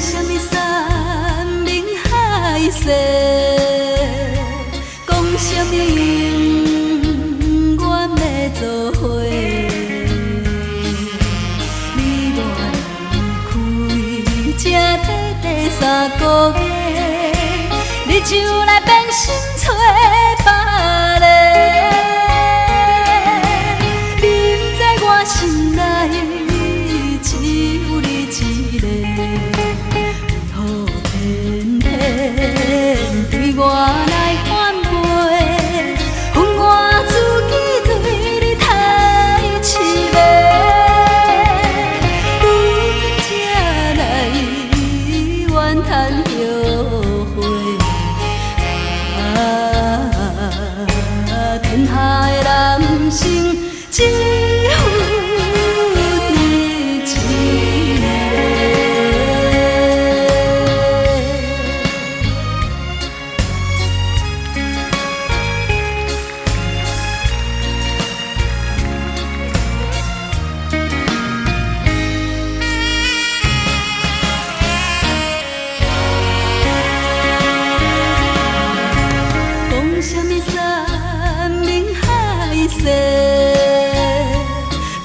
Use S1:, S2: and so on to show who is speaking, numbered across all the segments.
S1: 什么山明海誓，讲什么永远要做伙。你我离开这短短3个月，你就来变心找别个。明知我心内只有你一个，为何偏偏对我来反背？恨我自己对你太痴迷，如今才来怨叹后悔。天下的男性只有你一个。讲什么山明海誓，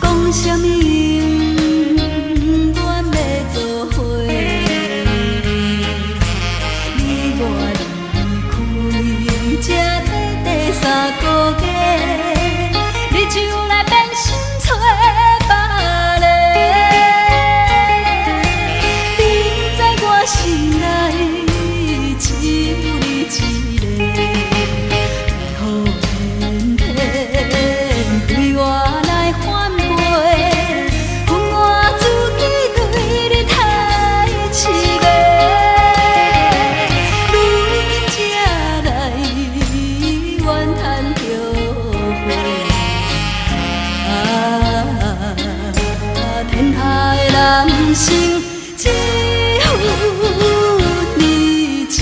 S1: 讲什么永远要做伙。你我离开这短短3个月，你就来变心找别个。明知我心内只有你一个，对我来反背，恨我自己对你太痴迷，如今才来怨叹后悔。天下的男性只有你一个。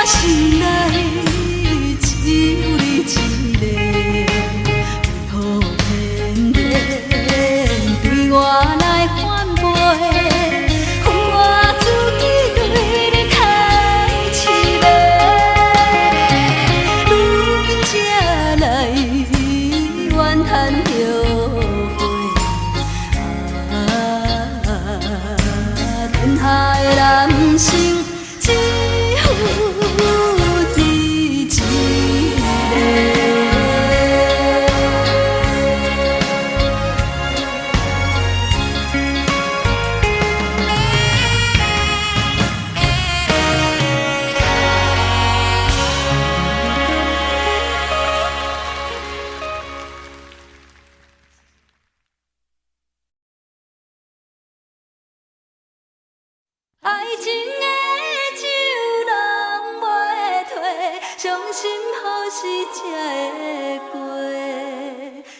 S1: 心内只有你一个，为何偏偏对我来反背？恨我自己对你太痴迷，如今才来怨叹后悔。天下的男性只有你一个。爱情的酒拢袂退，伤心好事才会过。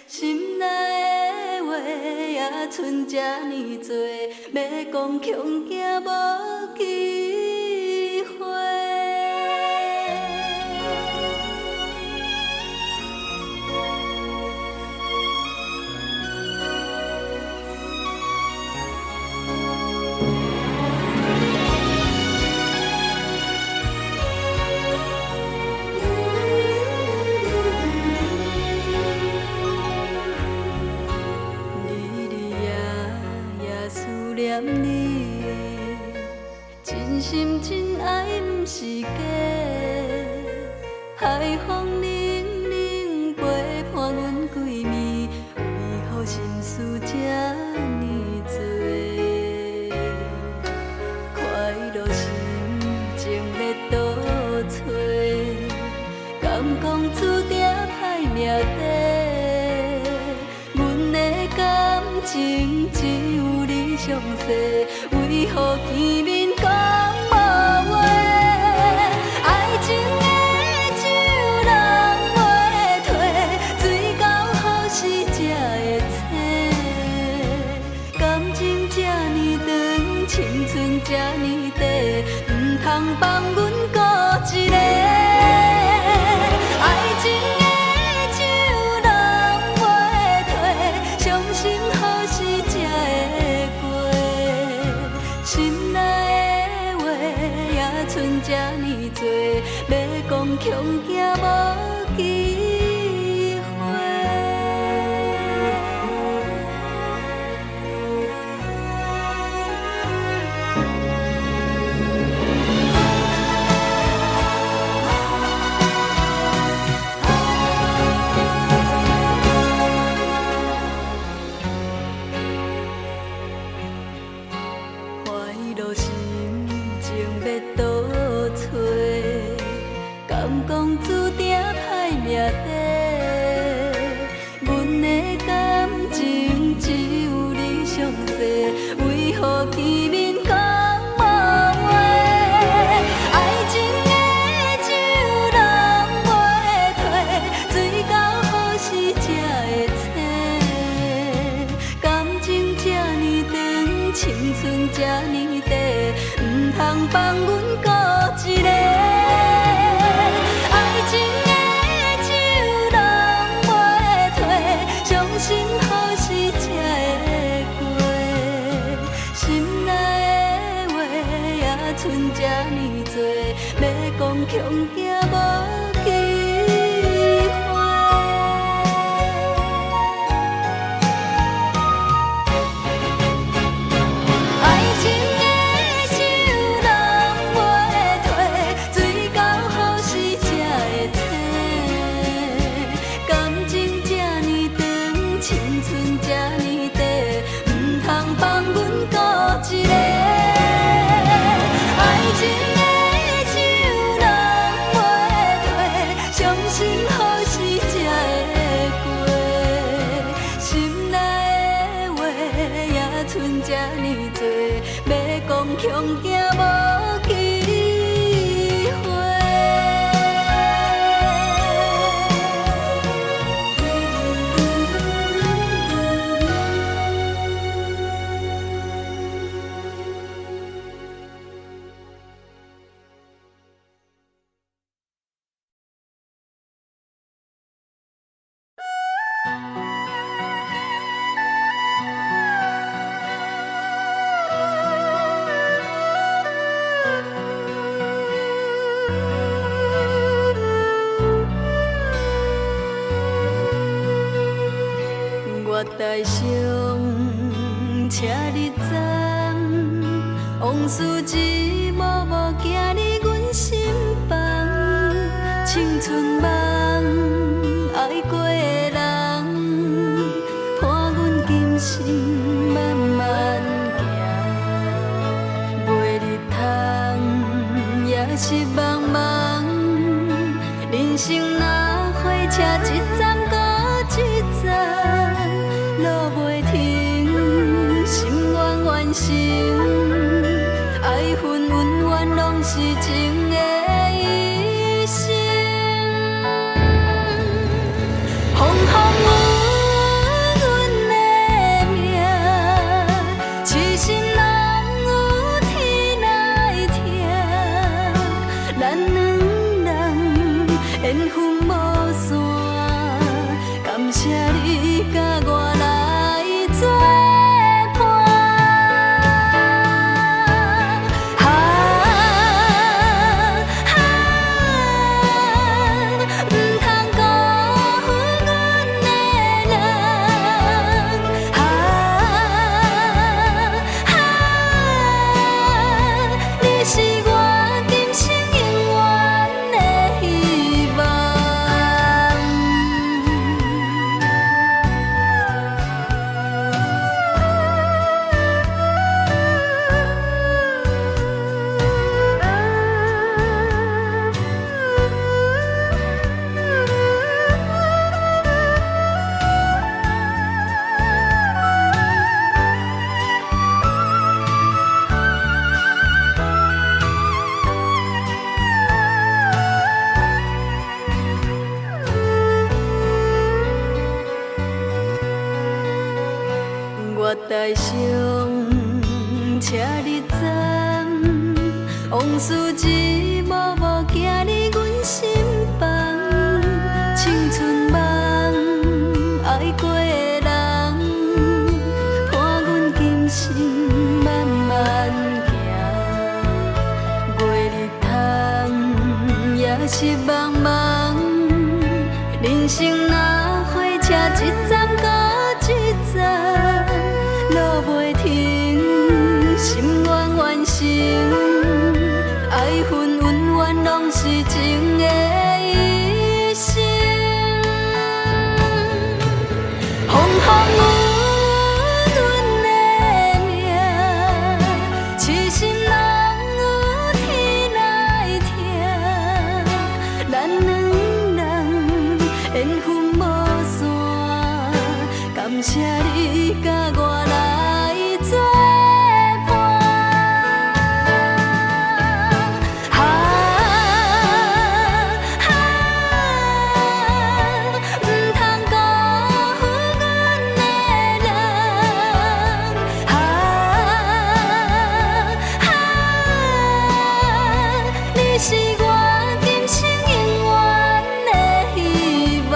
S1: 心内的话也剩这呢多，要讲恐惊无机会。念你，真心真爱不是假，海风冷冷陪伴阮几暝，为何心事这呢多？快乐心情要倒找，敢讲注定歹命底？阮的感情只有你。详细，为何见面讲无话？通放阮孤一个。爱情的酒拢袂退，伤心何时才会过？心内的话也剩这呢多，要讲恐惊无机会。讲注定歹命底，阮的感情只有你上细，为何见面讲无话？爱情的酒拢袂退，水到何时才会醒？感情这呢长，青春这呢短，唔通放阮孤一个。心何时才会过？心内的话也剩这呢多，要讲恐惊无机会。爱情的酒拢袂退，水到何时才会醒？感情这呢长，青春这呢短，唔通放阮孤一个。爱情的酒拢袂退，伤心何时才会过？心内的话也剩这呢多，要讲恐惊无机会。月台上车日站，往事一幕幕行入阮心房。青春梦爱过的人，伴阮今生慢慢行。袂日通也是茫茫，人生若火车一站搁一站。路袂停，心愿完成，爱恨恩怨拢是情的一生。风风有阮的命，痴心拢有天来听。咱两人缘分无散，感谢你甲我。月台上车日站，往事一幕幕行入阮心房，青春梦爱过的人，伴阮今生慢慢行，月日窗也是茫茫，人生若火车一站搁一站，路袂停，心愿完成。爱恨恩怨拢是情的一生，风风雨阮的命，痴心人有天来听。咱两人缘分无散，感谢你甲我来作伴。是我今生永远的希望。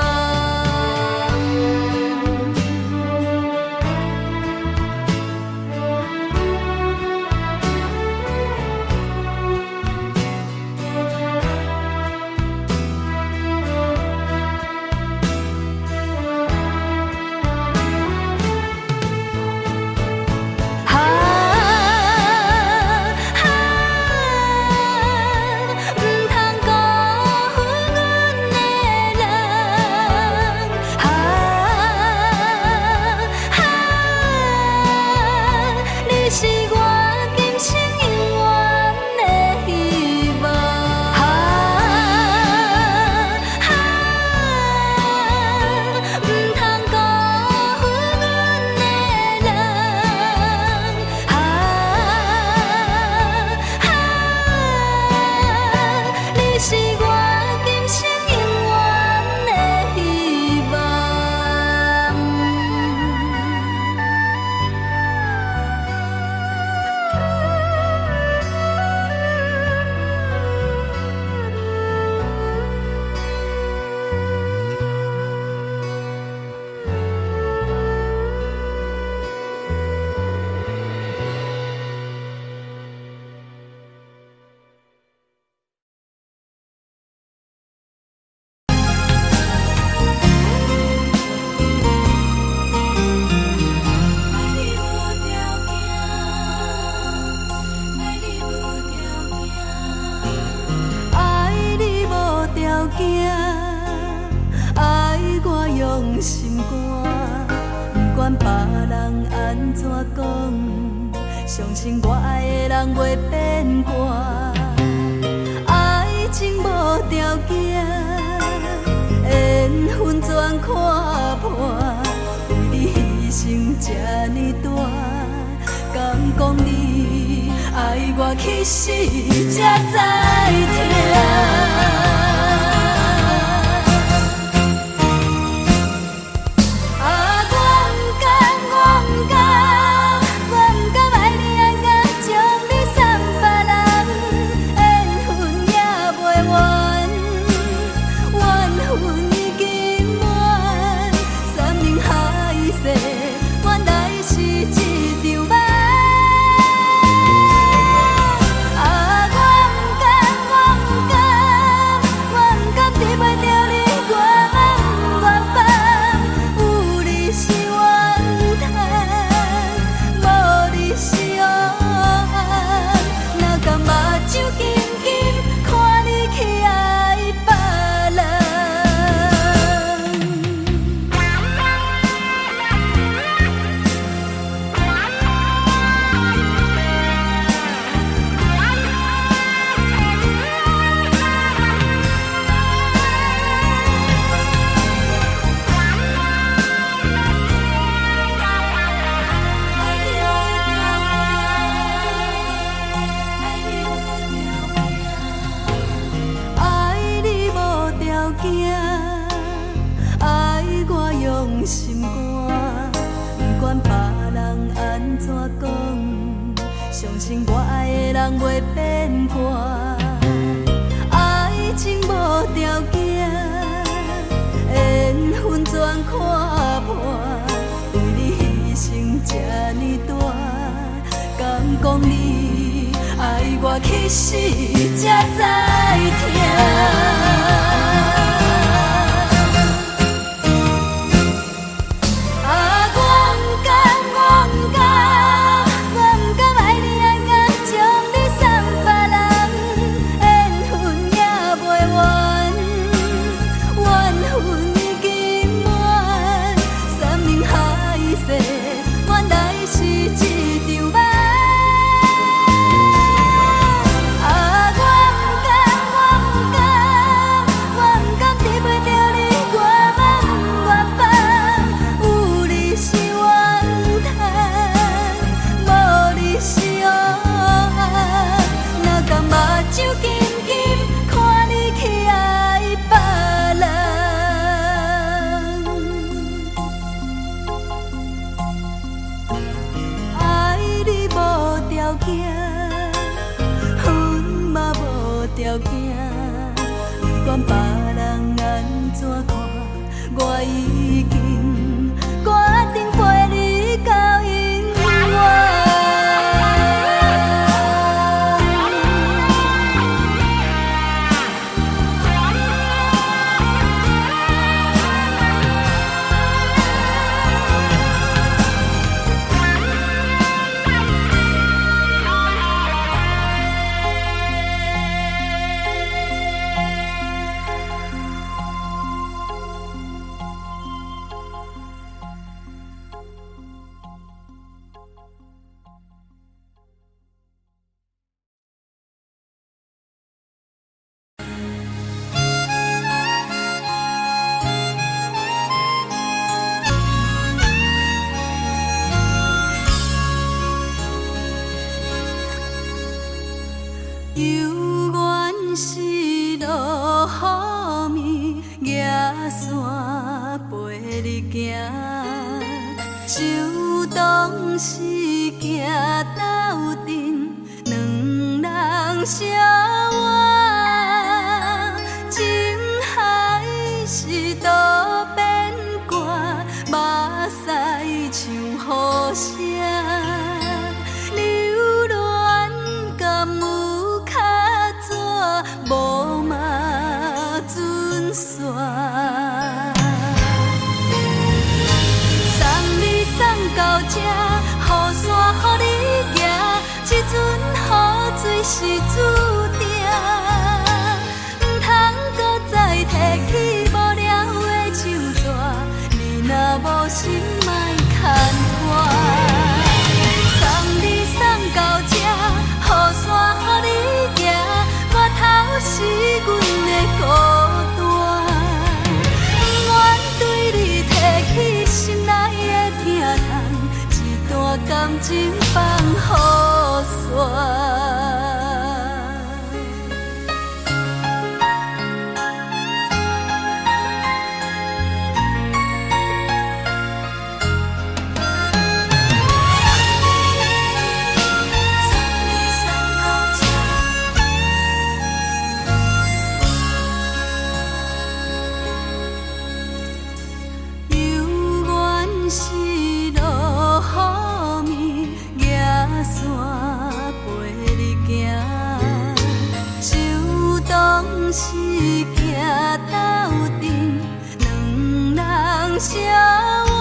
S1: 是我今生永远的希望。不通辜负阮的人，你是我今生永远的希望。爱我用心肝，不管别人安怎讲，相信我爱的人袂变卦。爱情无条件，缘分全看破，为你牺牲这呢大，敢讲你爱我去死才知痛。爱我用心肝，不管别人安怎讲，相信我爱的人袂变卦。看破，为你牺牲这呢大，敢讲你爱我去死才知疼？条件，不管别人安怎看，我已经决定陪你到永远。有缘是落雨暝，野山陪你行，秋冬是行斗阵，两人相偎，情海是多变卦，目屎像雨声。无嘛准线，送你送到这，雨伞予你行，这阵雨水是注定，唔通搁再提起无聊的手纸，你若无心莫牵拖。送你送到这，雨伞予你行。头是阮的孤单，不愿对你提起心内的疼痛，一段感情放雨伞。是行斗阵，两人相偎，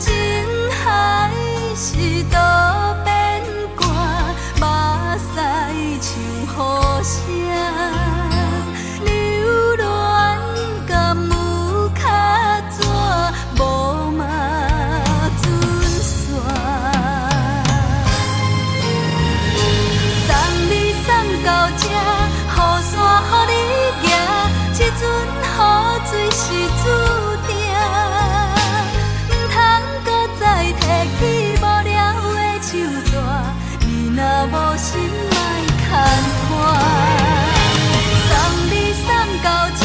S1: 情海是多变卦，目屎像雨声，流恋敢有较早，无嘛准线。送你送到这。雨伞予你行，这阵雨水是注定，唔通搁再提起无聊的手纸，你若无心莫牵拖。送你送到这，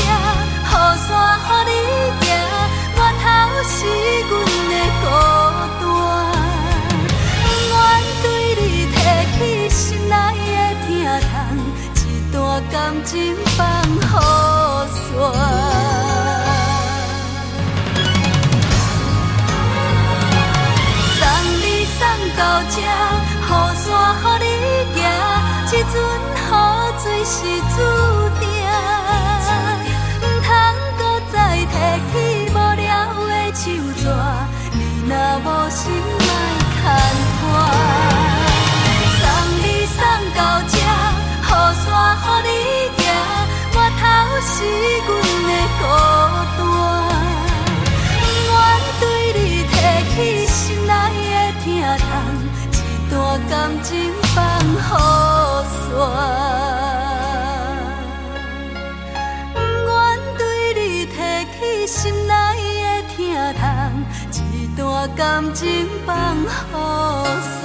S1: 雨伞予你行，我头是阮的孤单，不愿对你提起心内的疼痛。段感情放雨伞。是阮的孤单。愿对你提起心内的疼痛，一段感情放雨伞。愿对你提起心内的疼痛，一段感情放雨伞。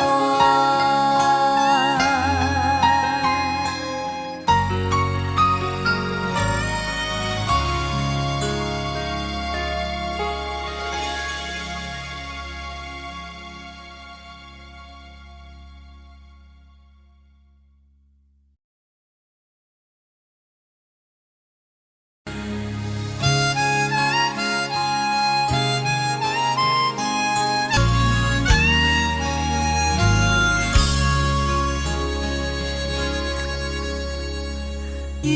S1: 犹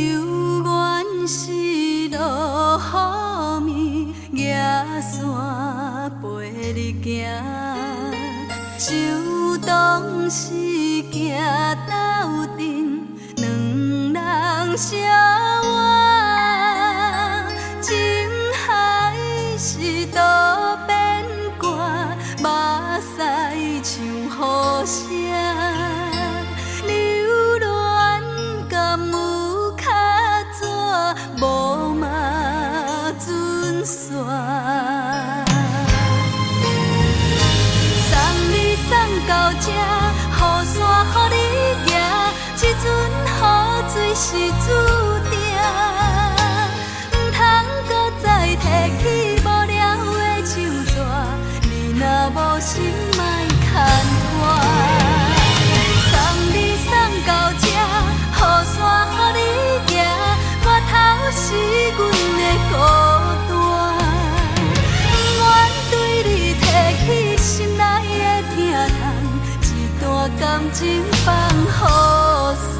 S1: 原是落雨暝，野山陪你行，就当是行斗阵，两人相偎。情海是多变卦，目屎像雨声。无嘛准线，送你送到这，雨伞予你行，这阵雨水是注定，唔通搁再提起无聊的手纸，你若无心莫牵拖。送你送到这，雨伞予你行。头是阮的孤单，愿对你提起心内的疼痛，一段感情放雨伞。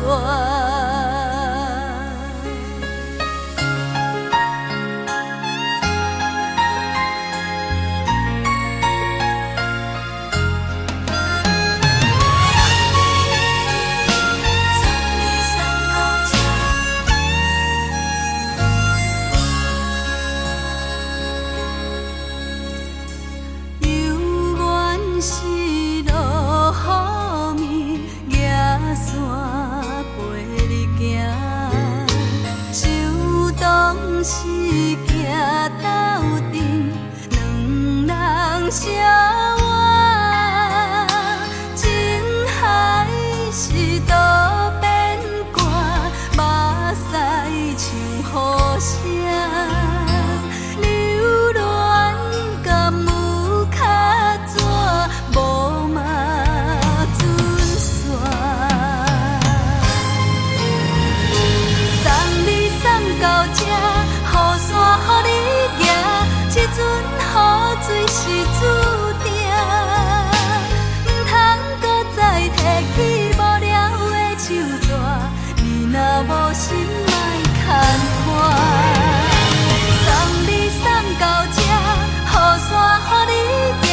S1: 是行斗阵，两人相偎。情海是多变卦，目屎像雨声。流恋甲无卡纸，无嘛准线。送你送到这。雨伞予你行，这阵雨水是注定，唔通搁再提起无聊的手纸，你若无心莫牵拖。送你送到这，雨伞予你行，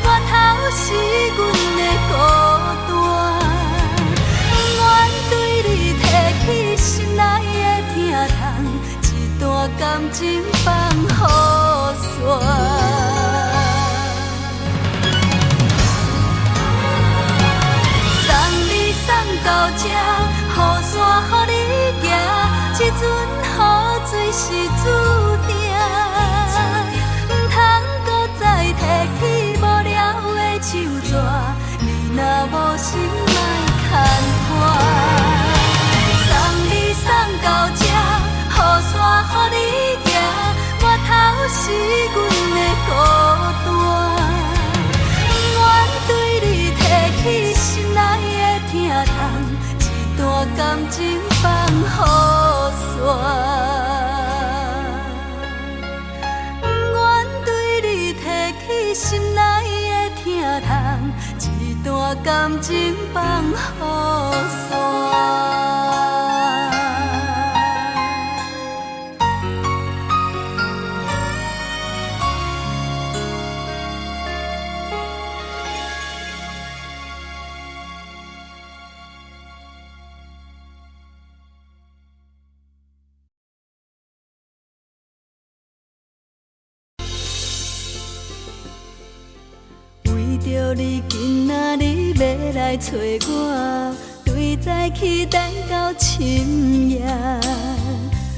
S1: 我头是阮的孤单，愿对你提起心内的疼痛。段感情放雨伞，送你送到这，雨伞予你行，这阵雨水是注定，唔通搁再提起无聊的手纸，你若无心莫牵拖。送你送到这。雨伞予你行，我头是阮的孤单，愿对你提起心内的疼痛，一段感情放雨伞。愿对你提起心内的疼痛，一段感情放雨伞。着你今仔日要来找我，对早起等到深夜。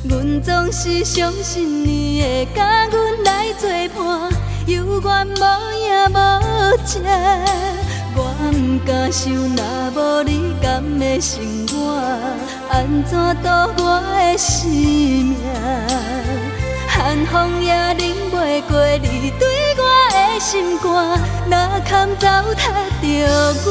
S1: 阮总是相信你会甲阮来作伴，犹原无影无迹。我毋敢想，若无你甘会生活，安怎度我的生命？寒风也冷袂过你对我的心肝，哪堪糟蹋着我？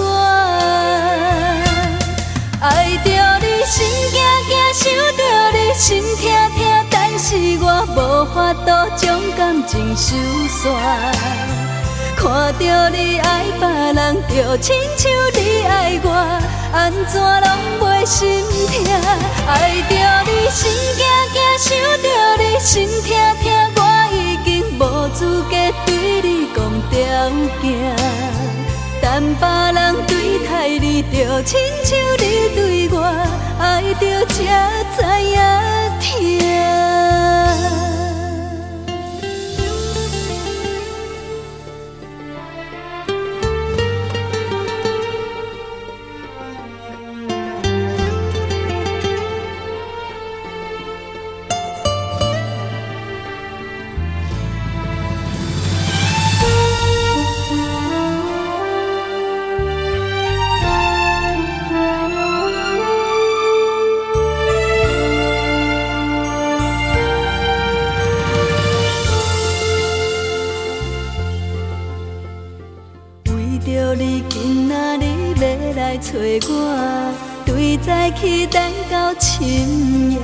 S1: 爱着你心惊惊，想着你心痛痛，但是我无法度将感情收煞。看着你爱别人，就亲像你爱我，安怎拢袂心痛？爱着你心惊惊，想着你心痛痛，我已经无资格对你讲条件。但别人对待你，就亲像你对我，爱着才知影疼。着你今仔日要来找我，对早起等到深夜。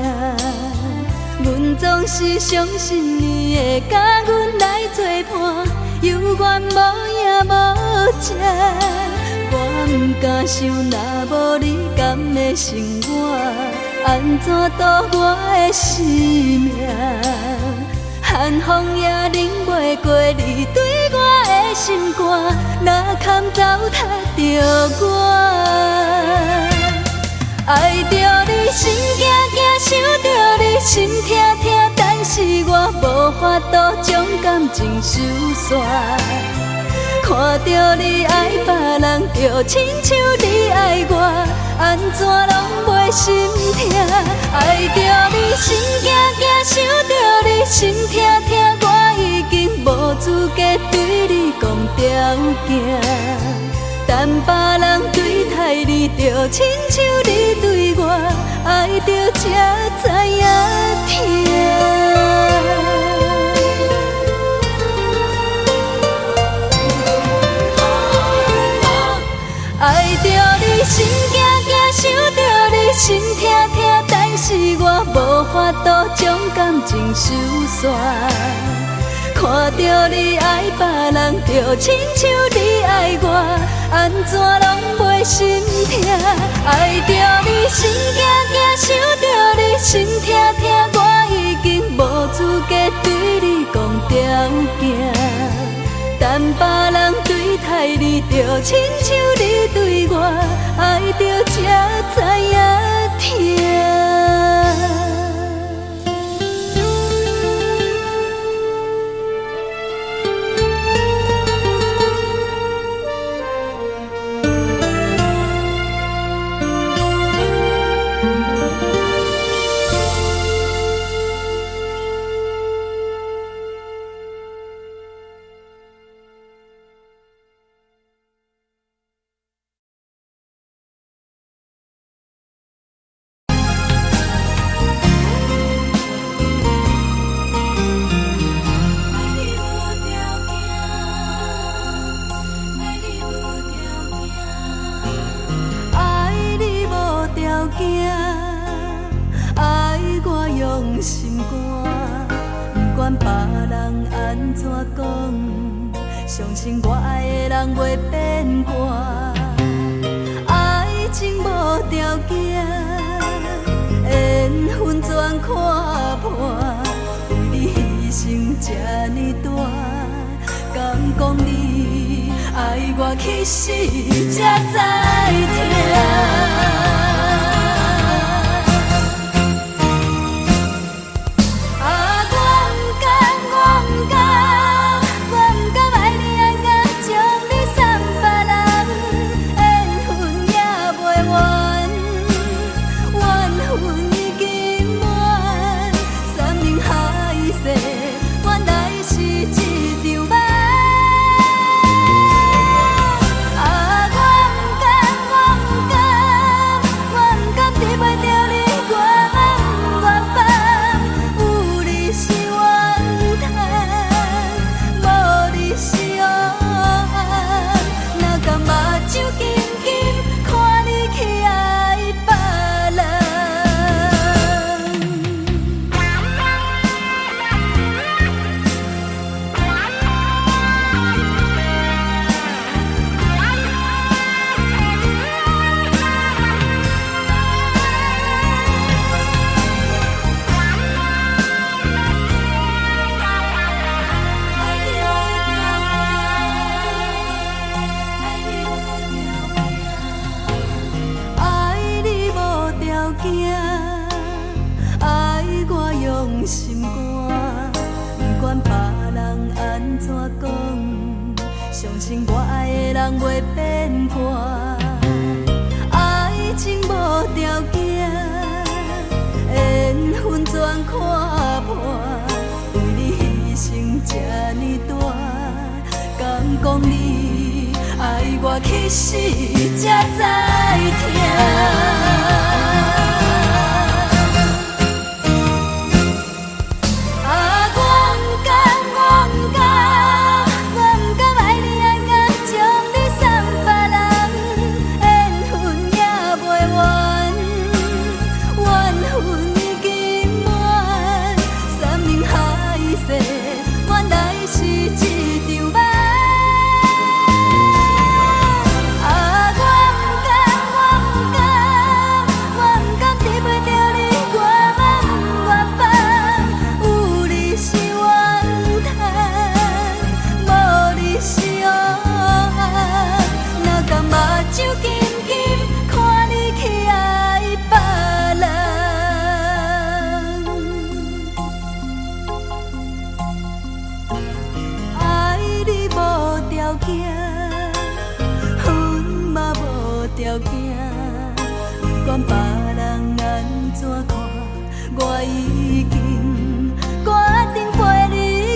S1: 阮总是相信你会甲阮来作伴，犹原无影无迹。我毋敢想，若无你甘会生活，安怎度我的生命？寒风也冷袂过你对我的心肝，哪堪糟蹋着我？爱着你心惊惊，想着你心痛痛，但是我无法度将感情收煞。看着你爱别人，就亲像你爱我，安怎拢袂心痛？爱着你心惊惊，想着你心痛痛，我已经无资格对你讲条件。但别人对待你，就亲像你对我，爱着才知影疼。爱着你心惊惊，想着你心痛痛，但是我无法度将感情收煞。看着你爱别人，就亲像你爱我，安怎拢袂心痛？爱着你心惊惊，想着你心痛痛，我已经无资格对你讲条件。但别人对待你，就亲像你对我，爱着才知影疼。爱我用心肝，不管别人安怎讲，相信我爱的人袂变卦。爱情无条件，缘分全看破，为你牺牲这呢大，敢讲你爱我去死才知疼。我不甘爱你爱到将你送别。心肝，不管别人安怎讲，相信我爱的人袂变卦。爱情无条件，缘分全看破，为你牺牲这呢大，敢讲你爱我，其实才知疼。不管别人安怎看，我已经决定陪你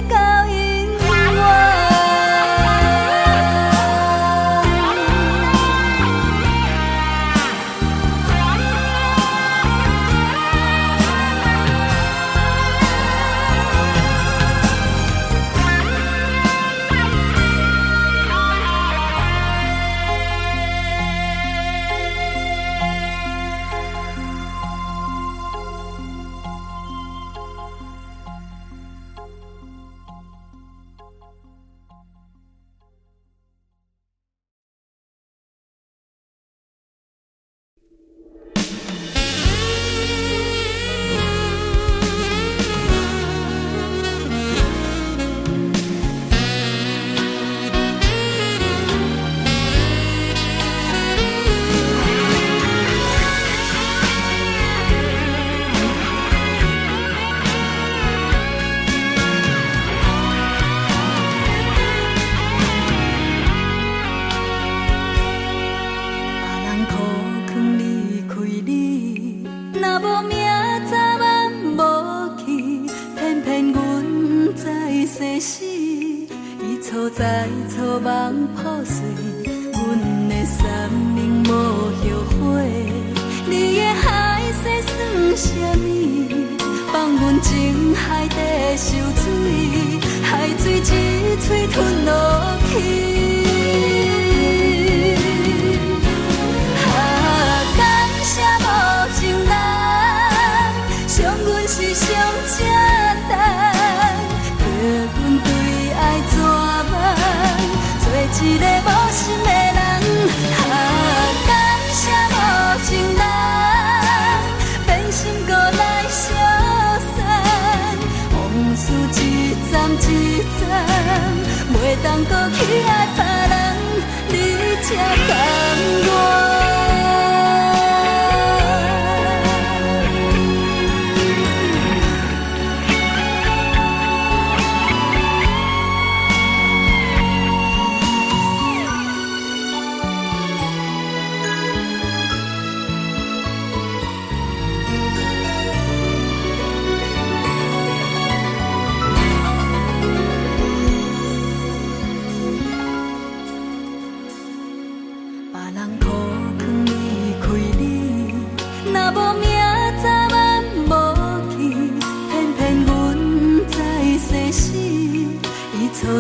S1: 到永远。在草梦破碎，阮的山明无后悔。你的海誓算什么？放阮情海底受水，海水一嘴吞落去。感谢无情人，伤阮是上正重。做一个无心的人，感谢无情人，变心搁来相散，往事一站一站，袂当搁去爱别人，你才甘愿。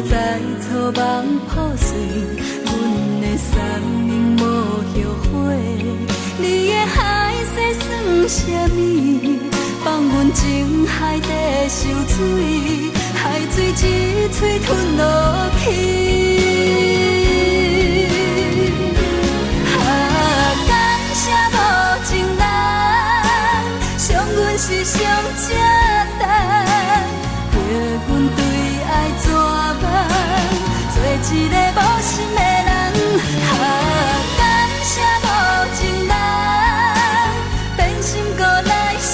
S1: 在草梦破碎，阮的山明无后悔。你的海誓算什么？放阮情海底受水，海水一嘴吞落去。感谢无情人，伤阮是上正重，叫阮对爱绝望，做一个无心的人。感谢无情人，变心搁来相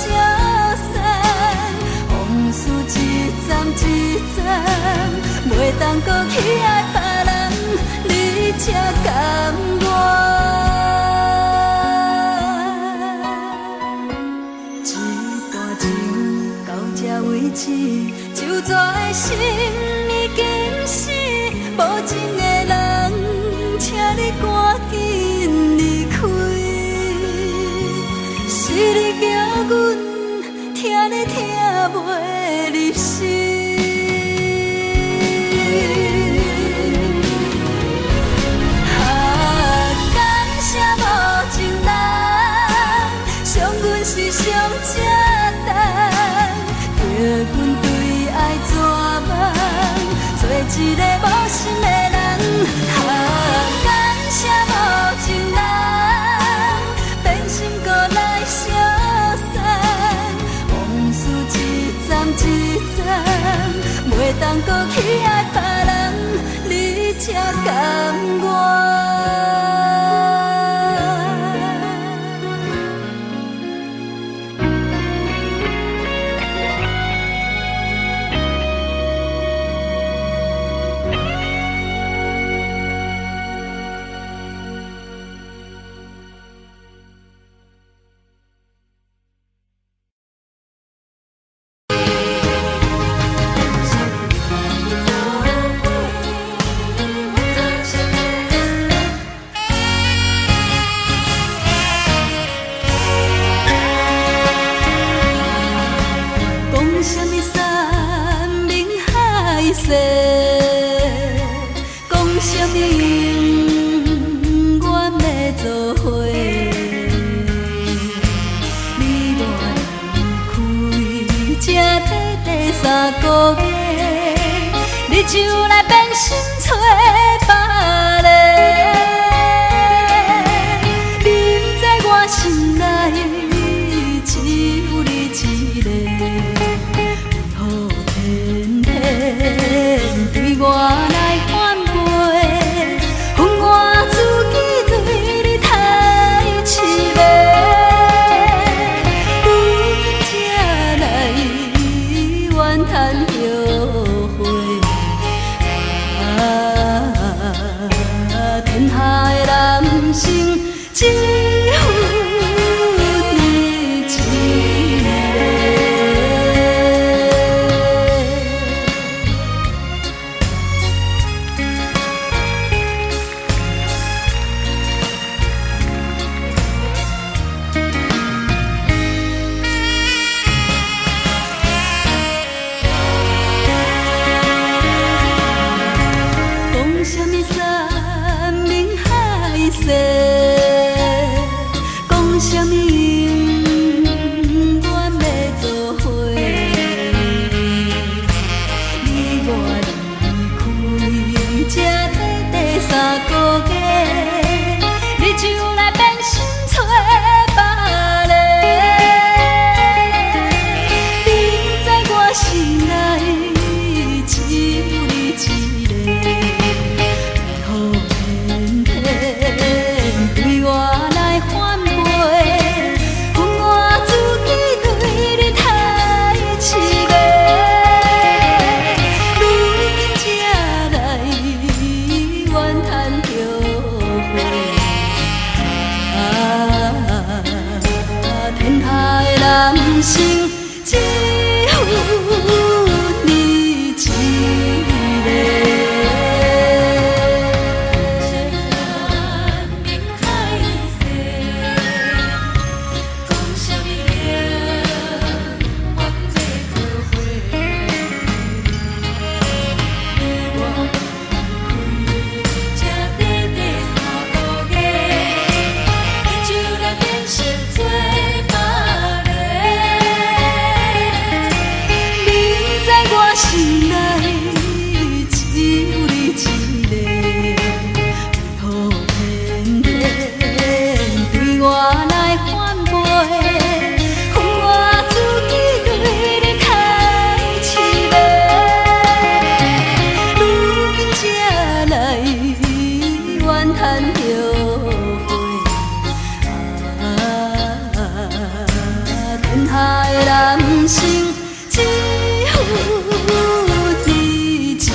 S1: 散，往一段情到这为止，就绝的心已经死，无情的人，请你赶紧离开。是你叫阮听你听袂入心。是上正重，叫阮对爱绝望，做一个无心的人。感谢无情人，变心搁来相送，往事一站一站，袂当搁去爱别人，你才甘愿。你就来变心找别个，你不知我心内只有你一个，雨天天对我来反背，恨我自己对你太痴迷，如今才来怨叹。天下的男性只有你一个。讲什么山明海誓，讲什么永远要做伙。你我离开，才短3个月，你就来变心找别个。你不知我心内只有你一个。对我来反背，恨我自己对你太痴迷，如今才来怨叹后悔。天下的男性只有你一个。心内只有你一个，雨天天对我来反背，恨我自己对你太痴迷，如今才来怨叹后悔。天下的男性只有你一个。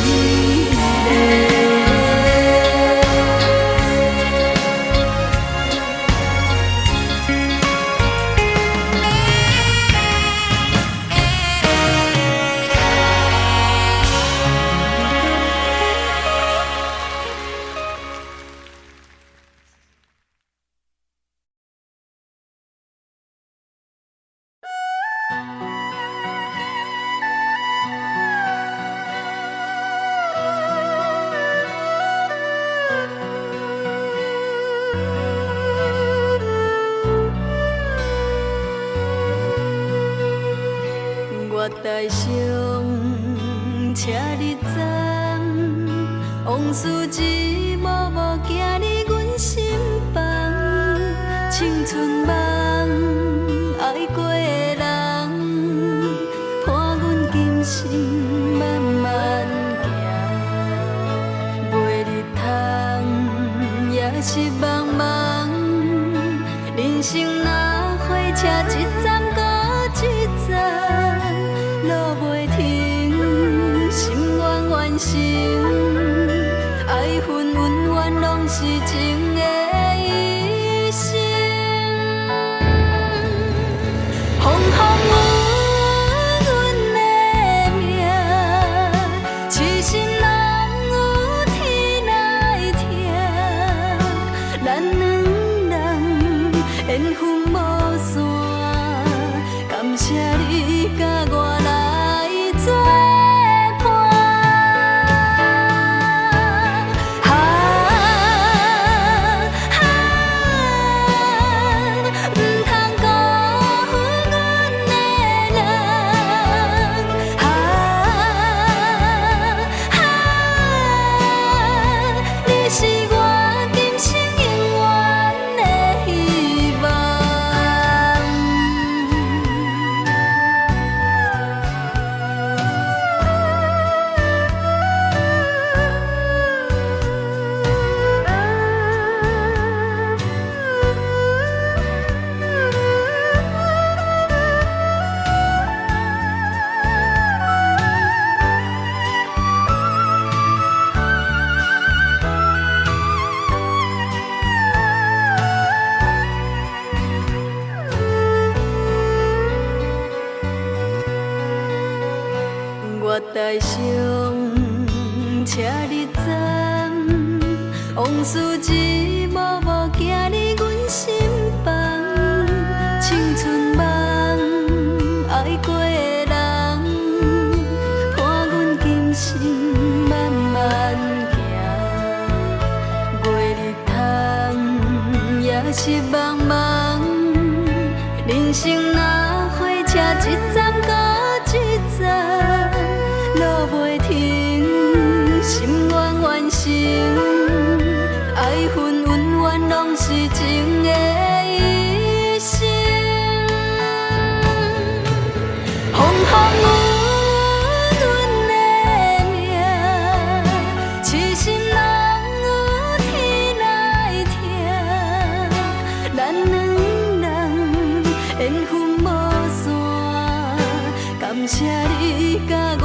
S1: 我台上车日站，往事一幕幕行入阮心房。青春梦，爱过的人，伴阮今生慢慢行。袂日通，也是茫茫，人生若火车一站搁一站。路袂停，心愿完成，爱恨恩怨拢是情的一生。风风雨阮的命，痴心人有天来听。咱两人缘分无散，感谢你甲我。我台上车日站，往事一幕幕行入阮心房。青春梦，爱过的人，伴阮今生慢慢行。袂日通，也是茫茫，人生若火车一站搁一站。路袂停，心愿完成，爱恨恩怨拢是情的一生。风风雨阮的命，痴心人有天来听。咱两人缘分无散，感谢你甲我。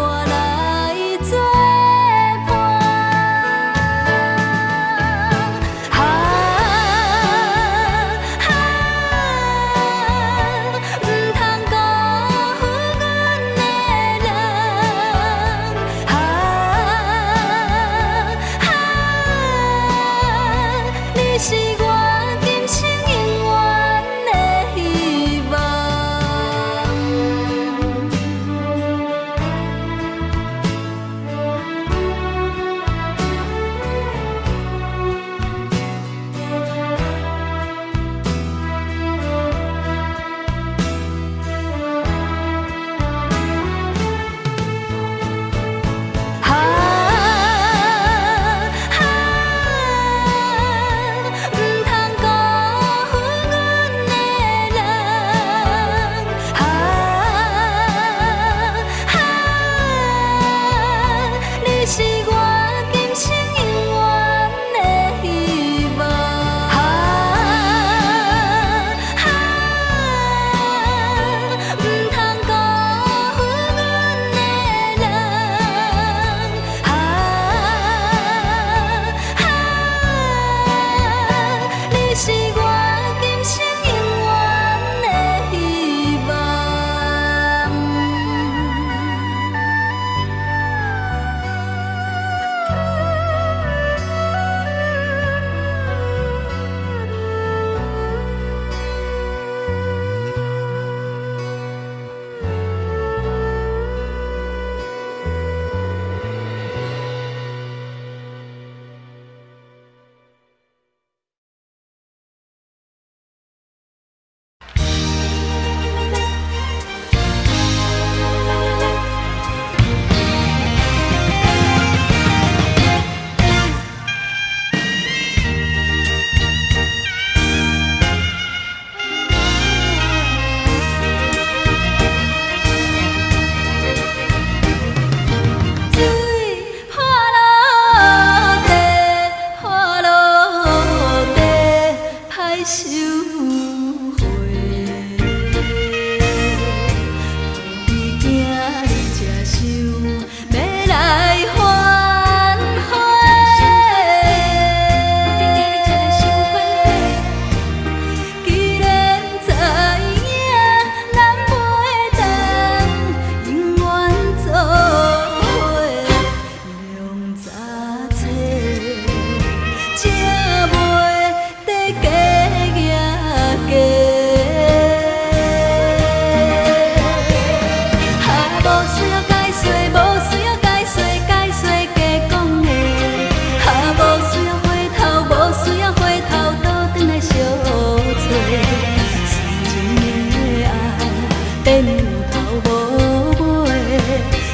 S1: 变有头无尾，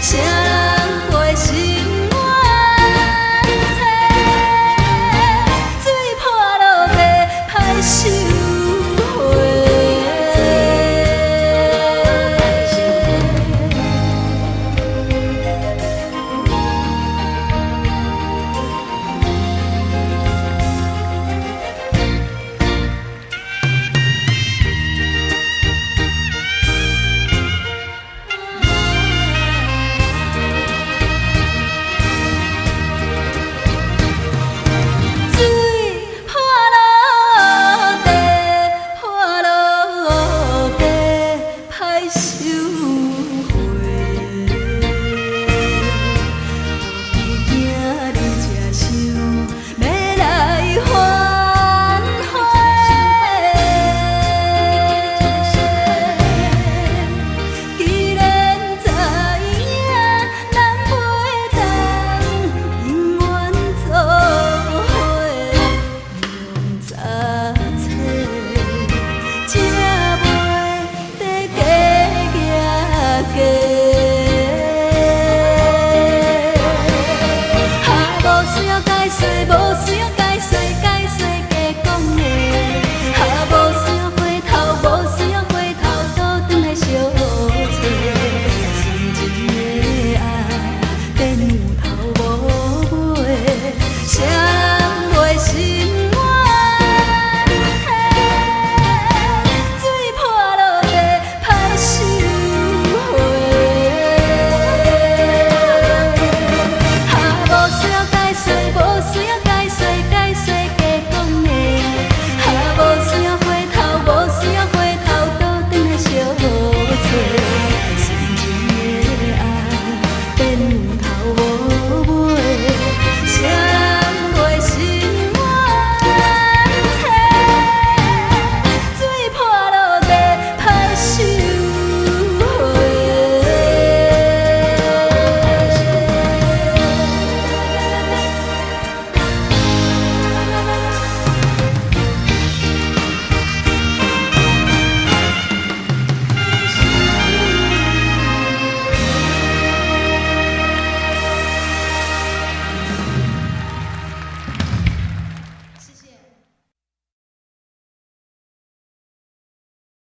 S1: 谁人陪心愿切？水破落地歹收回。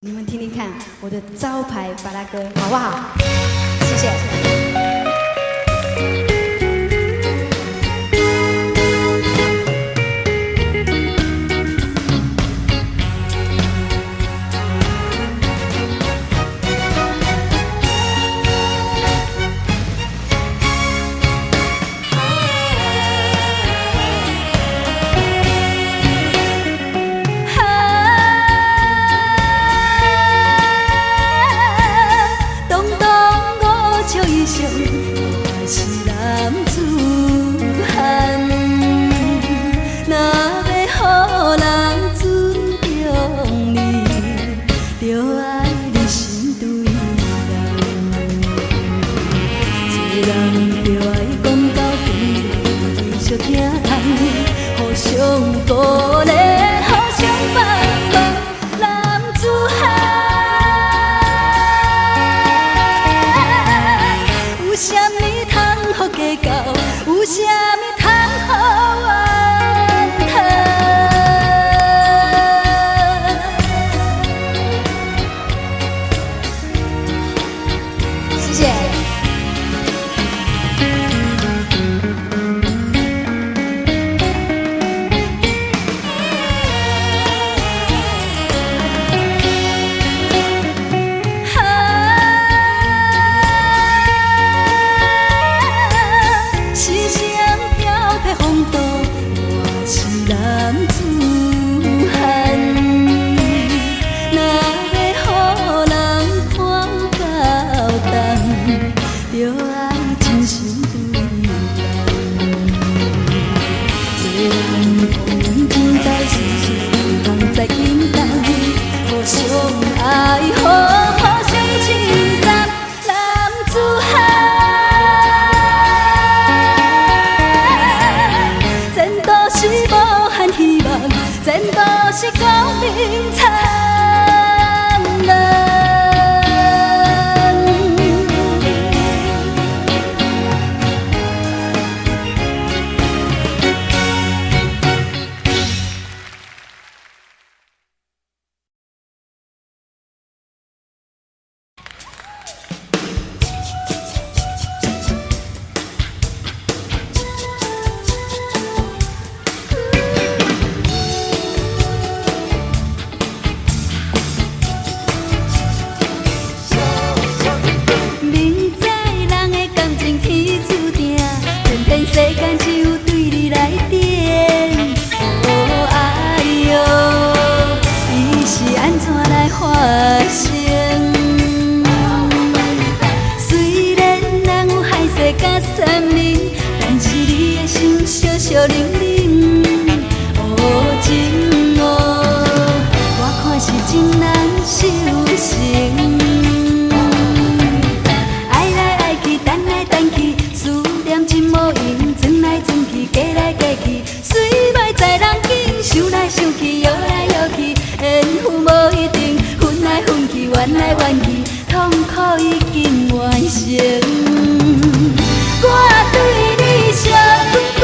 S2: 你们听听看我的招牌巴拉歌，好不好？谢谢。
S1: 有啥物通予怨叹？
S2: 谢谢。
S1: 是光明灿烂。已经完成。我对你伤久久，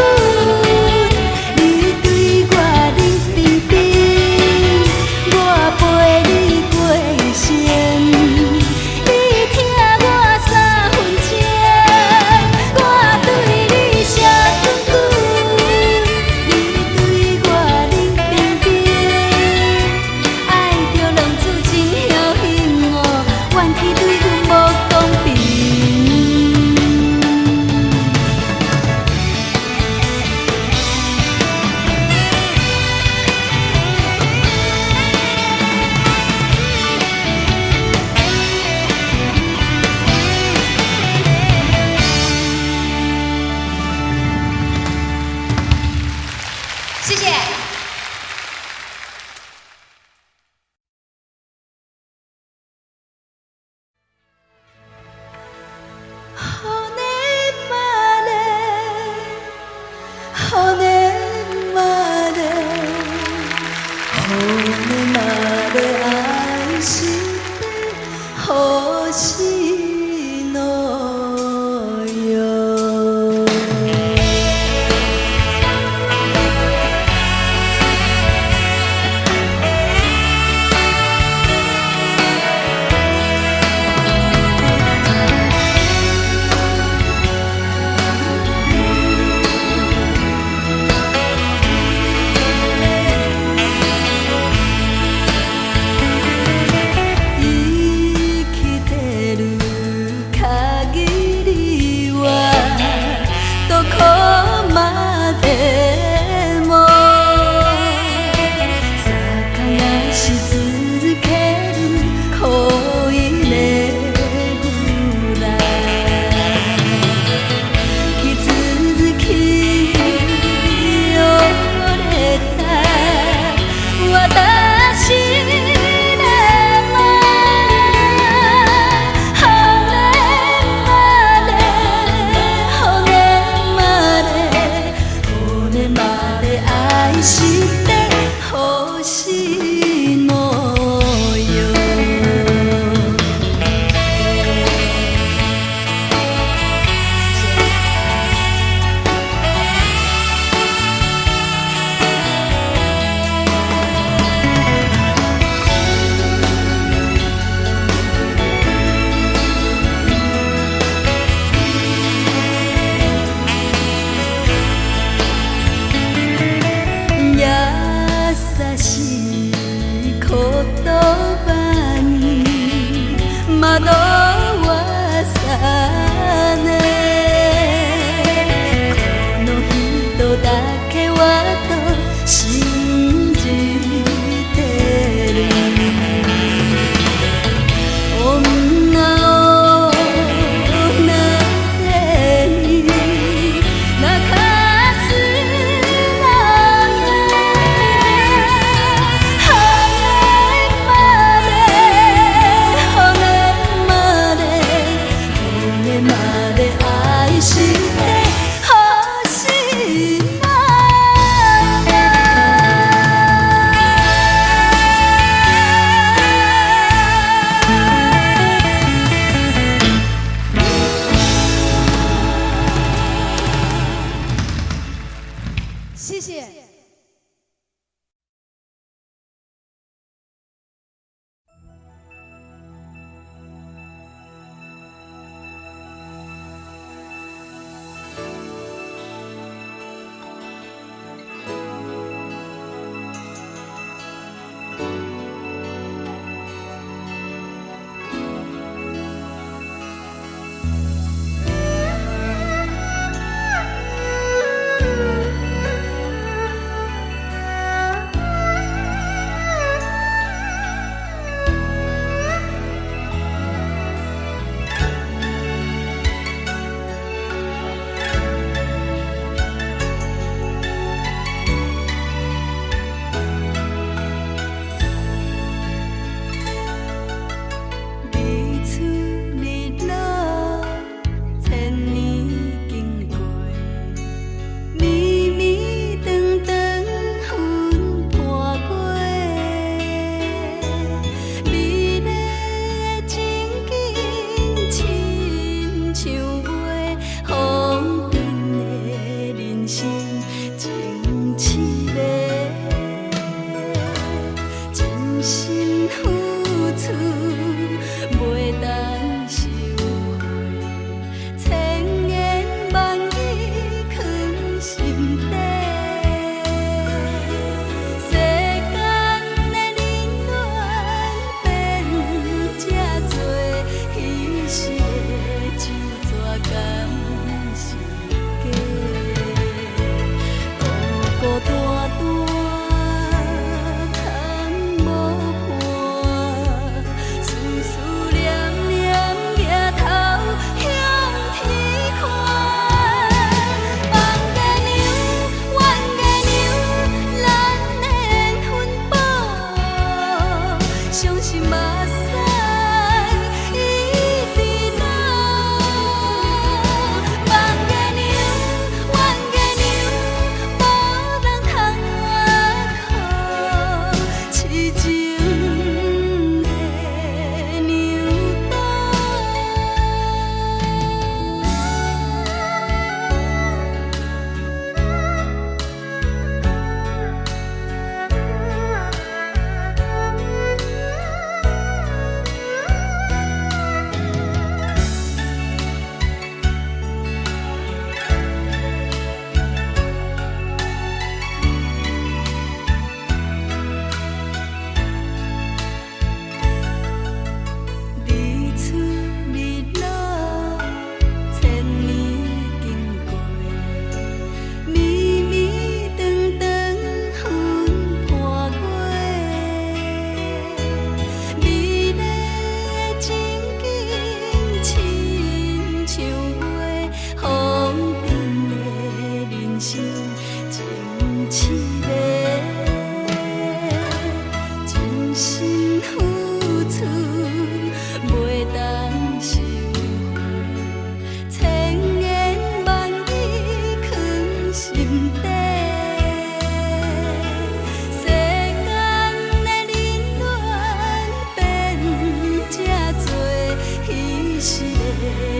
S1: 你对我冷冰冰，我陪你过一生，你疼我三分情。我对你伤久久，你对我冷冰冰，爱着浪子真侥幸哦，怨气对阮无公平。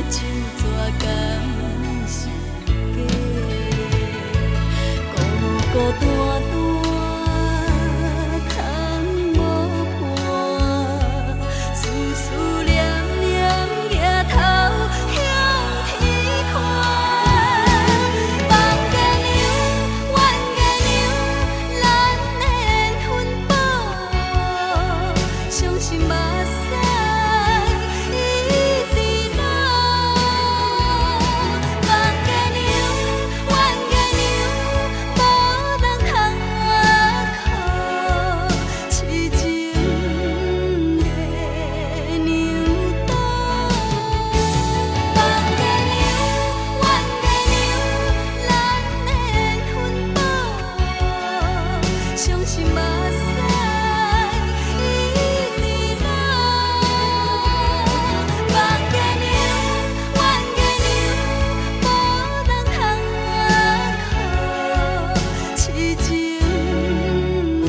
S1: 酒怎甘是假？孤孤单单，窗无伴，思思念念，抬头向天看。望月娘，弯月娘，咱的缘分薄，伤心目屎一直流。望月娘，弯月娘，无人通我靠，痴情的娘刀。望月娘，弯月娘，咱的缘分薄，伤心目屎一直流。望月娘，弯月娘，无人通我靠，痴情的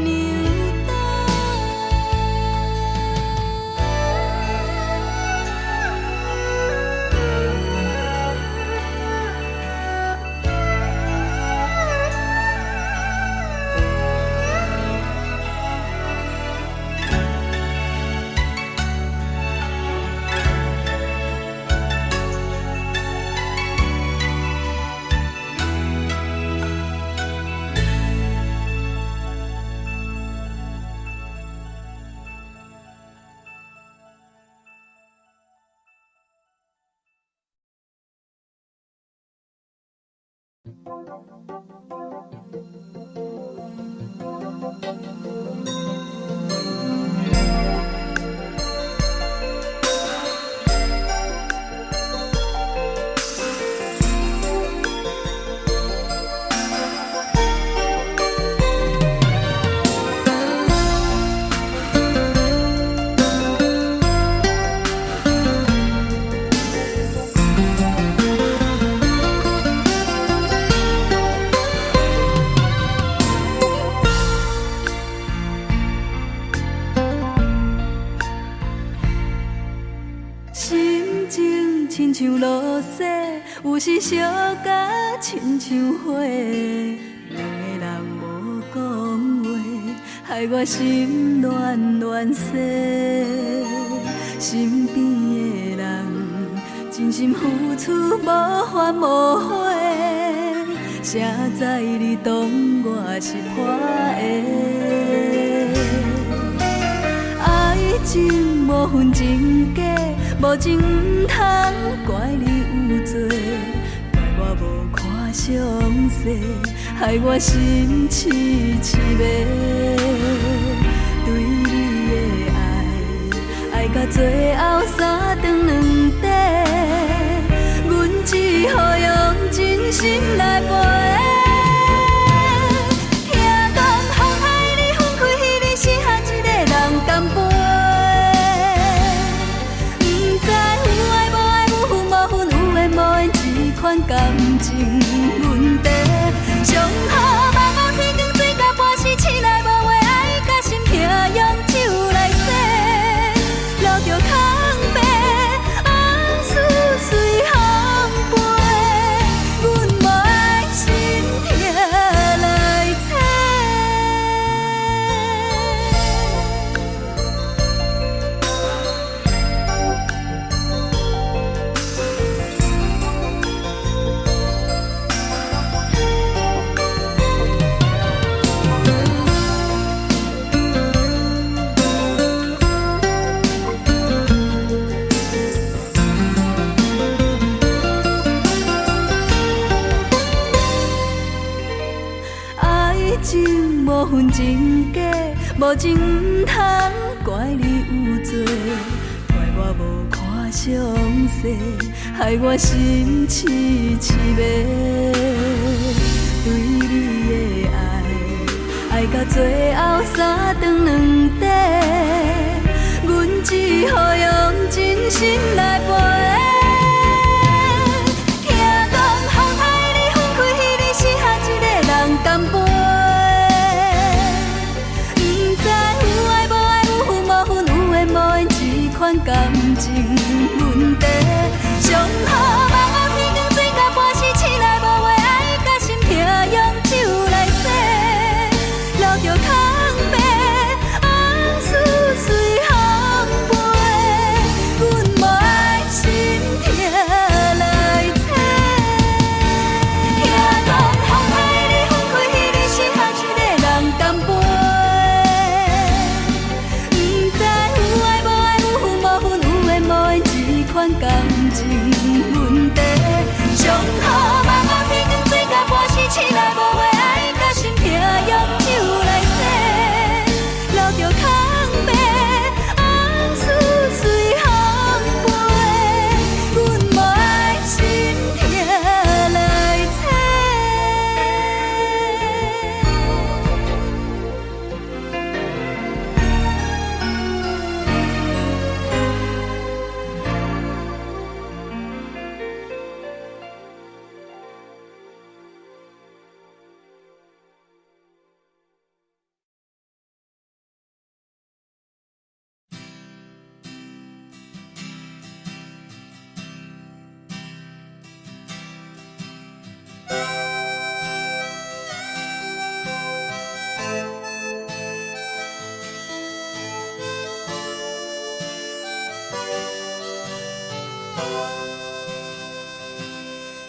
S1: 娘心情亲像落雪，有时烧甲亲像火。两个人无讲话，害我心乱乱世。身边的人真心付出，无怨无悔。谁知你当我是破的？爱情无分真假，无情毋通怪你有罪，怪我无看详细，害我心痴痴迷。对你的爱，爱到最后三顿两底，阮只好用真心来陪。听讲风海里分开，你是下一个人干杯。款感情问题，上好茫茫天光，水甲半时醒来无话，爱甲心痛，用酒来洗，留着空白，往事随风飞，阮无爱心痛来找。情无分真假，无情毋通怪你有罪，怪我无看详细，害我心痴痴迷。对你的爱，爱到最后三顿两底，阮只好用真心来陪。听讲风海里分开，你是下一个人干杯。款感情。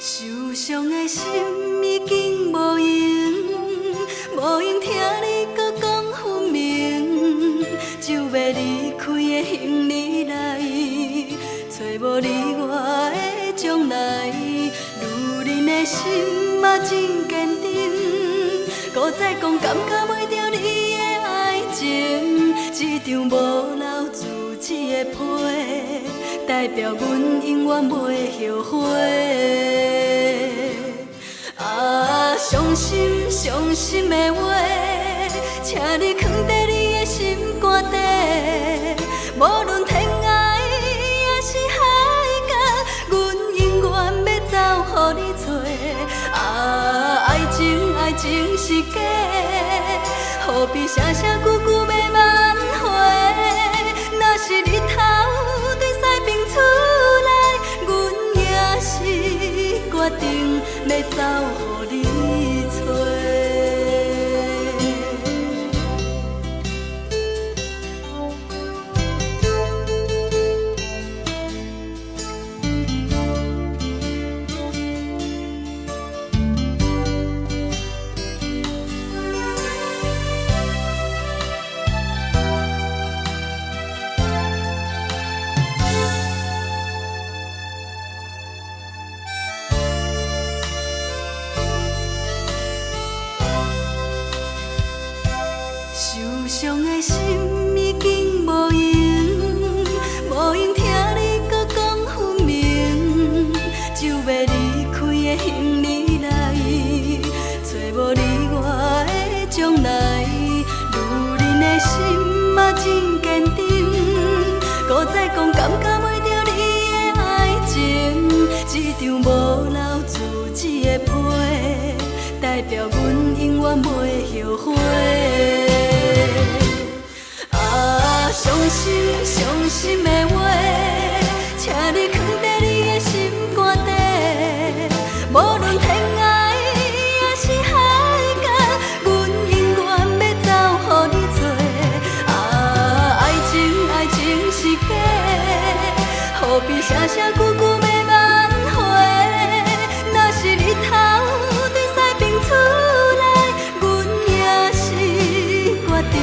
S1: 受伤的心已经无用，无用听你搁讲分明，就要离开的行李内，找无你我的将来。如恁的心嘛真坚定，搁再讲感觉袂着你的爱情，这张无留字迹的批，代表阮永远袂后悔。啊，伤心伤心的话，请你藏在你的心肝底，无论天涯也是海角，阮永远要走予你找。啊，爱情爱情是假，何必声声句句要挽回？若是日头对西边出来，阮也是决定要走予你找。受伤的心已经无用，无用听你搁讲分明，就要离开的行李内，找无你我的将来。如恁的心嘛真坚定，搁再讲感觉袂着你的爱情，这张无留字迹的批，代表阮永远袂后悔。啊，伤心伤心的话，请你藏在你的心肝底，无论天涯也是海角，阮永远要走予你找。啊，爱情爱情是假，何必声声句句要挽回？若是日头对西边出来，阮也是决定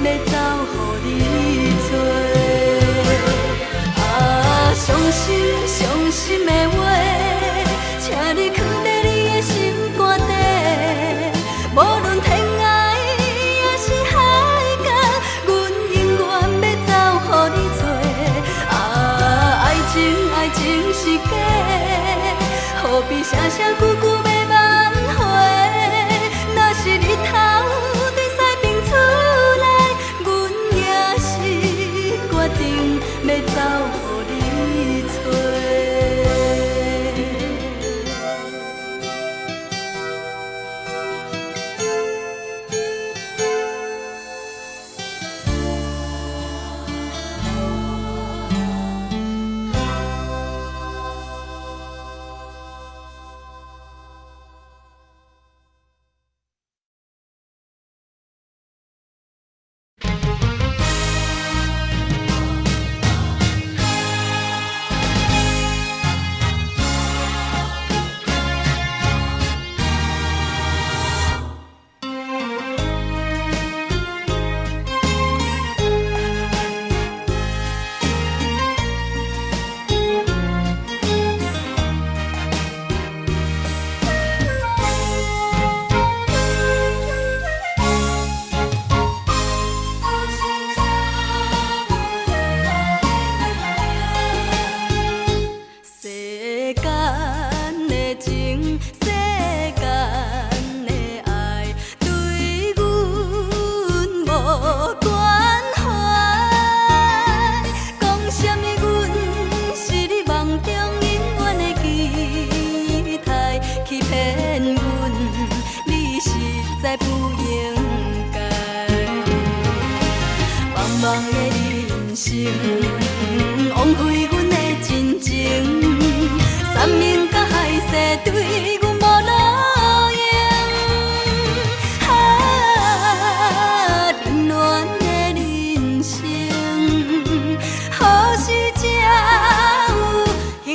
S1: 要走予你找。啊，伤心伤心的话，请你藏在你的心肝底，无论天涯也是海角，阮永远要走予你找。啊，爱情爱情是假，何必声声句句要挽回？若是日头对西边出来，阮也是决定要走予你找。枉费阮的真情，山盟甲海誓对阮无路用。啊，冷暖的人生，何时才有幸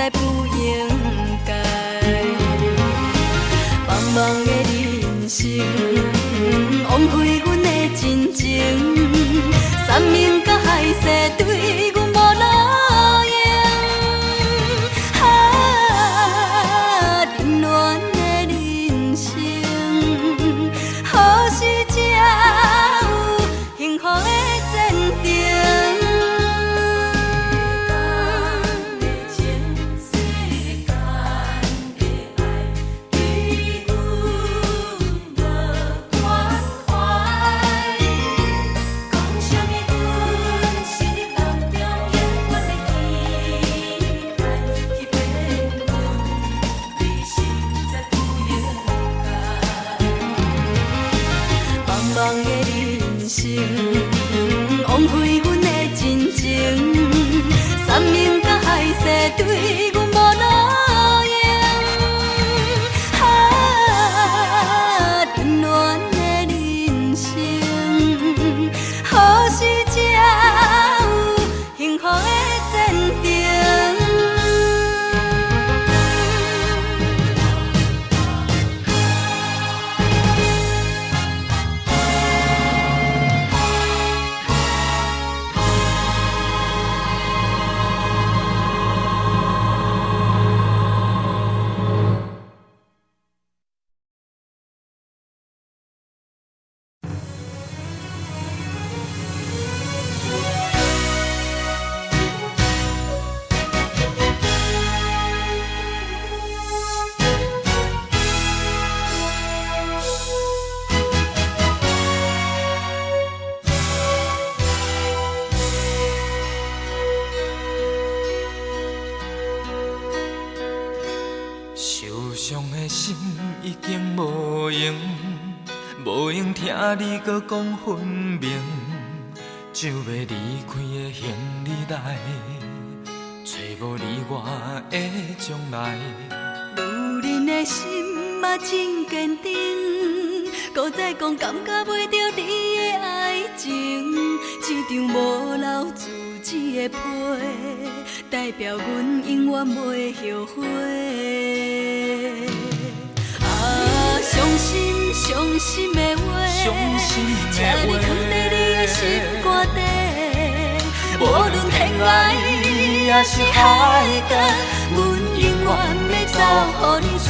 S1: 来不应该。茫茫的人生，枉费阮的真情，山盟甲海誓对阮无路用。冷暖的人生，何时才有幸福的前程？茫茫的人生，枉费阮的真情，山盟甲海誓对阮无路用。冷暖的人生，何时才有幸福的前程？
S3: 受伤的心已经无用，无用听你搁讲分明，就要离开的行李来，找无你我的将来。
S1: 女人的心嘛真坚定，搁再讲感觉袂到你的爱情，这张无留自己的批，代表阮永远袂后悔。伤心伤心的话，请你藏在你的心肝底。无论天涯也是海角，阮永远要走予你找。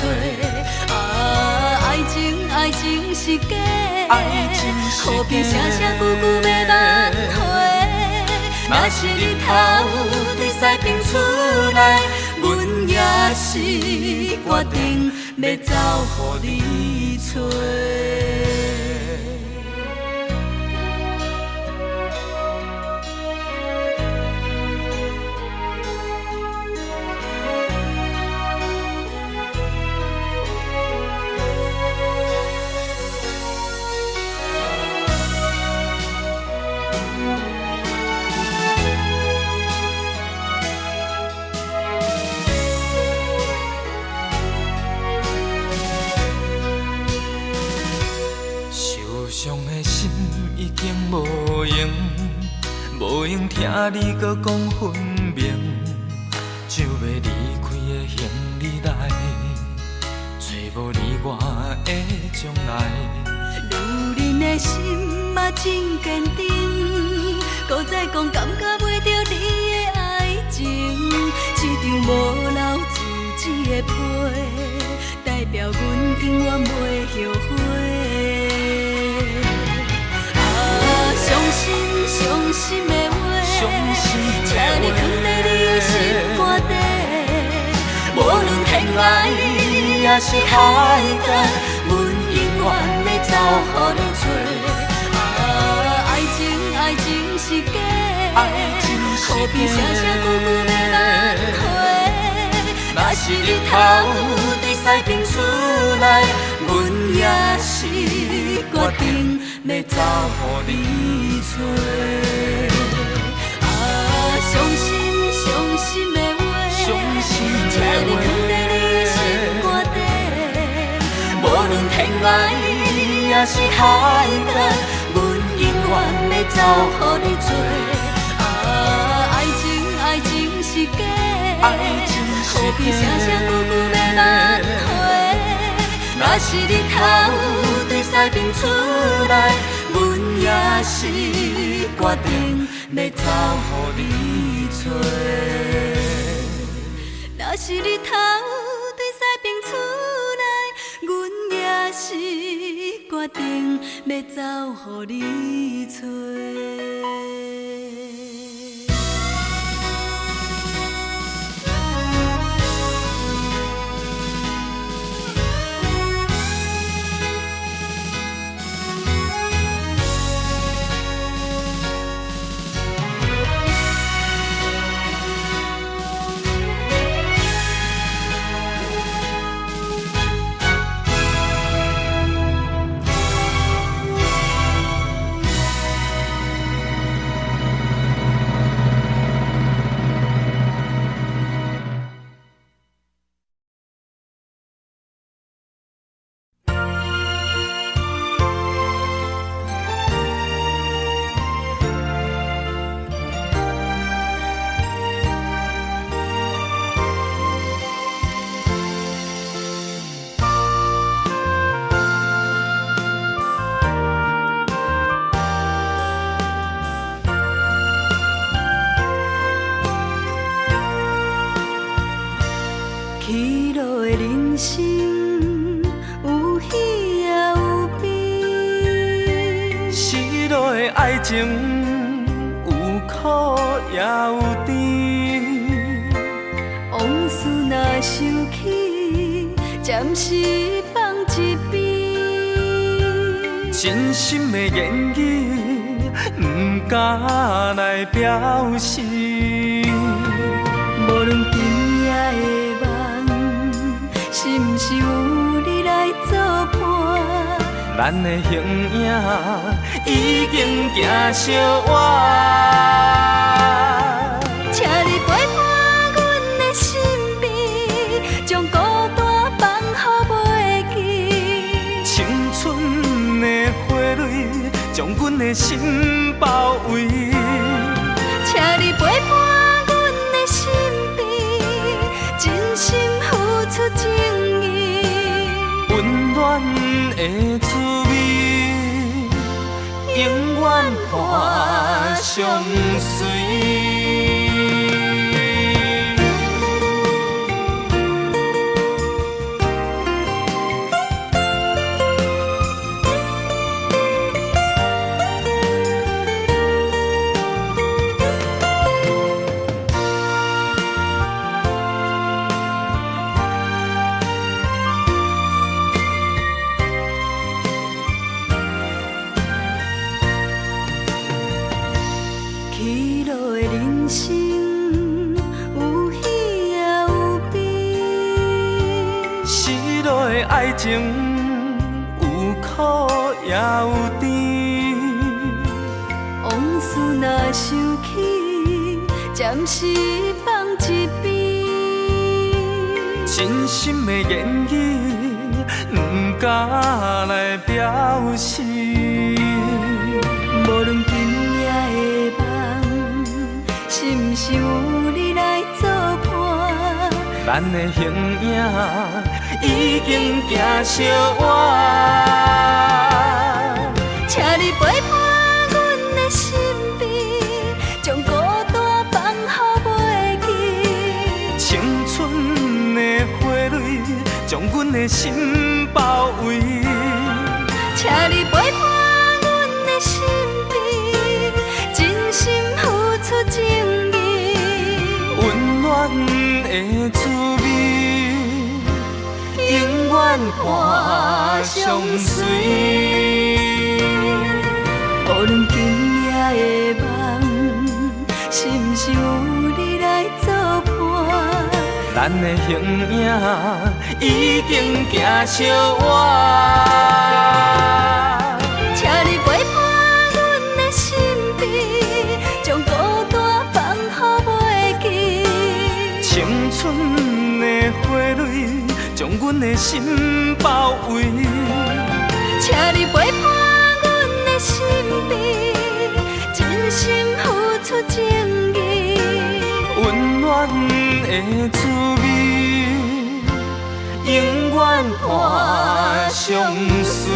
S1: 爱情是假，何必声声句句要挽回？若是日头对西边出来，阮也是决定要走予你找。
S3: 伤的心已经无用，无用听你搁讲分明，就要离开的行李来，找无你我的将来。
S1: 女人的心嘛真坚定，搁再讲感觉袂到你的爱情，这张无留自己的批，代表阮永远袂后悔。伤心的话，请你藏在你的心肝底。无论天涯也是海角，阮永远要走予你找。爱情是假，何必声声句句要挽回？若是日头对西边出来，阮也是决定要走予你找。伤心的话，请你藏在你的心肝底。无论天涯也是海角，阮永远要走予你找。爱情是假，何必声声句句要挽回？若是日头对西边出来，阮也是决定要走予你找。若是日头对西边出来，阮也是决定要走予你找。起落的人生有喜也有悲，
S3: 失落的爱情有苦也有甜。
S1: 往事若想起，暂时放一边。
S3: 真心的言语不敢来表示，
S1: 无论今夜的梦，是毋是有你来作伴？
S3: 咱的形影已经行相远。
S1: 请你陪伴阮的身边，将孤单放予袂记。
S3: 青春的花蕊将阮的心包围。
S1: 请你陪伴阮的身边，真心付出情意。
S3: 温暖的滋味，永远伴相随。
S1: 起落的人生有喜也有悲，
S3: 失落的爱情有苦也有甜。
S1: 往事若想起，暂时放一边。
S3: 真心的言语不敢来表示，
S1: 无论今夜的梦，是毋是有你来作伴？
S3: 咱的形影已经行相远。
S1: 请你陪伴阮的身边，将孤单放予袂记。
S3: 青春的花蕊将阮的心包围。
S1: 请你陪伴阮的身边，真心付出情意。
S3: 温暖的滋味，永远伴相随。
S1: 无论今夜的梦，是毋是有你来作伴？
S3: 咱的形影已经行相远。
S1: 请你陪伴阮的身边，将孤单放予袂记。
S3: 青春的花蕊将阮的心包围。
S1: 请你陪伴阮的身边，真心付出情意。
S3: 温暖的滋味，永远伴相随。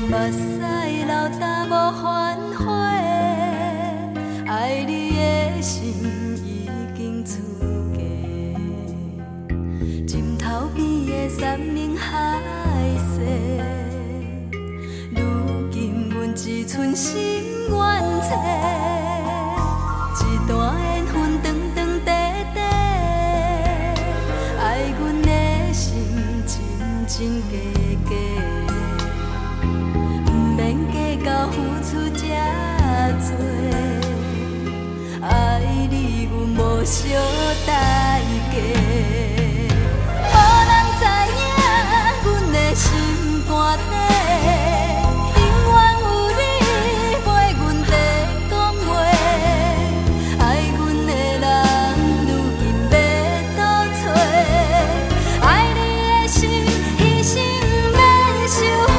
S1: 目屎流干无反悔，爱你的心已经厝家，枕头边的山盟海誓，如今阮只剩心愿册，一段缘分长长短短，爱阮的心真真假假。免计较付出这多，爱你阮无小代价。无人知影阮的心肝底，永远有你陪阮在讲话。爱阮的人如今要倒找，爱你的心一生免收回。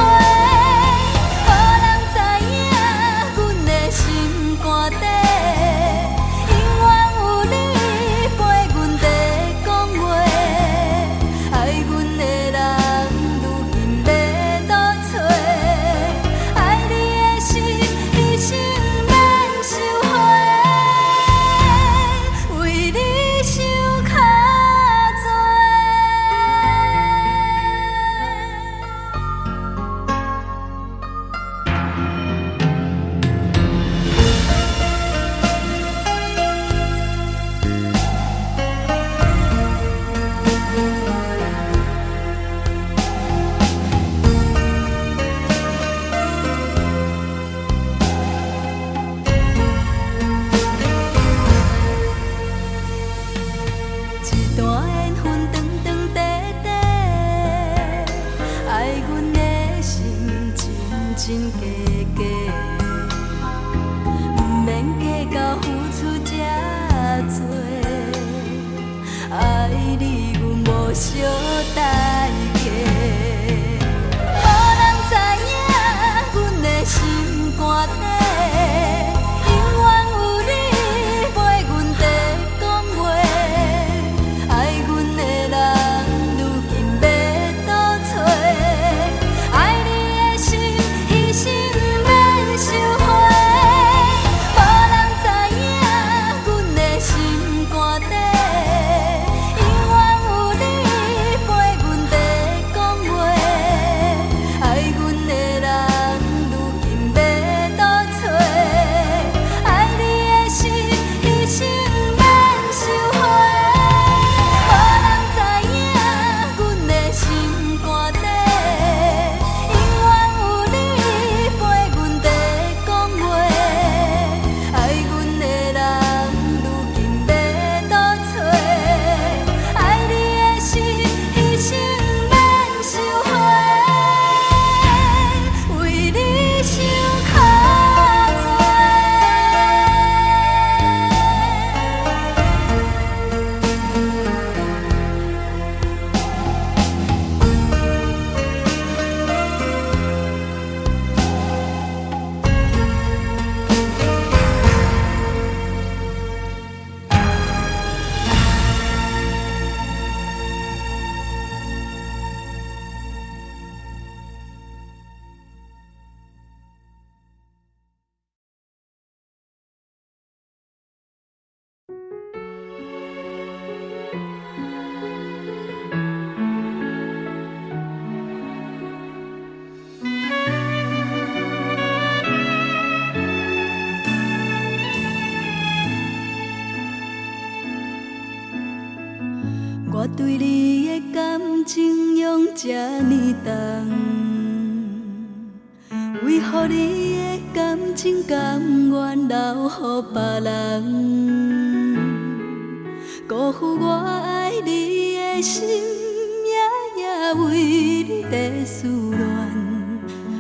S1: 真假假，不免计较付出这多，爱你阮无小代价。无人知影阮的心肝底，永远有你陪阮在讲话。爱阮的人如今要倒找，爱你的心。一生免收回，无人知影阮的心肝底，永远有你陪阮情用这呢重？为何你的感情甘愿留予别人？辜负我爱你的心，夜夜为你在思恋。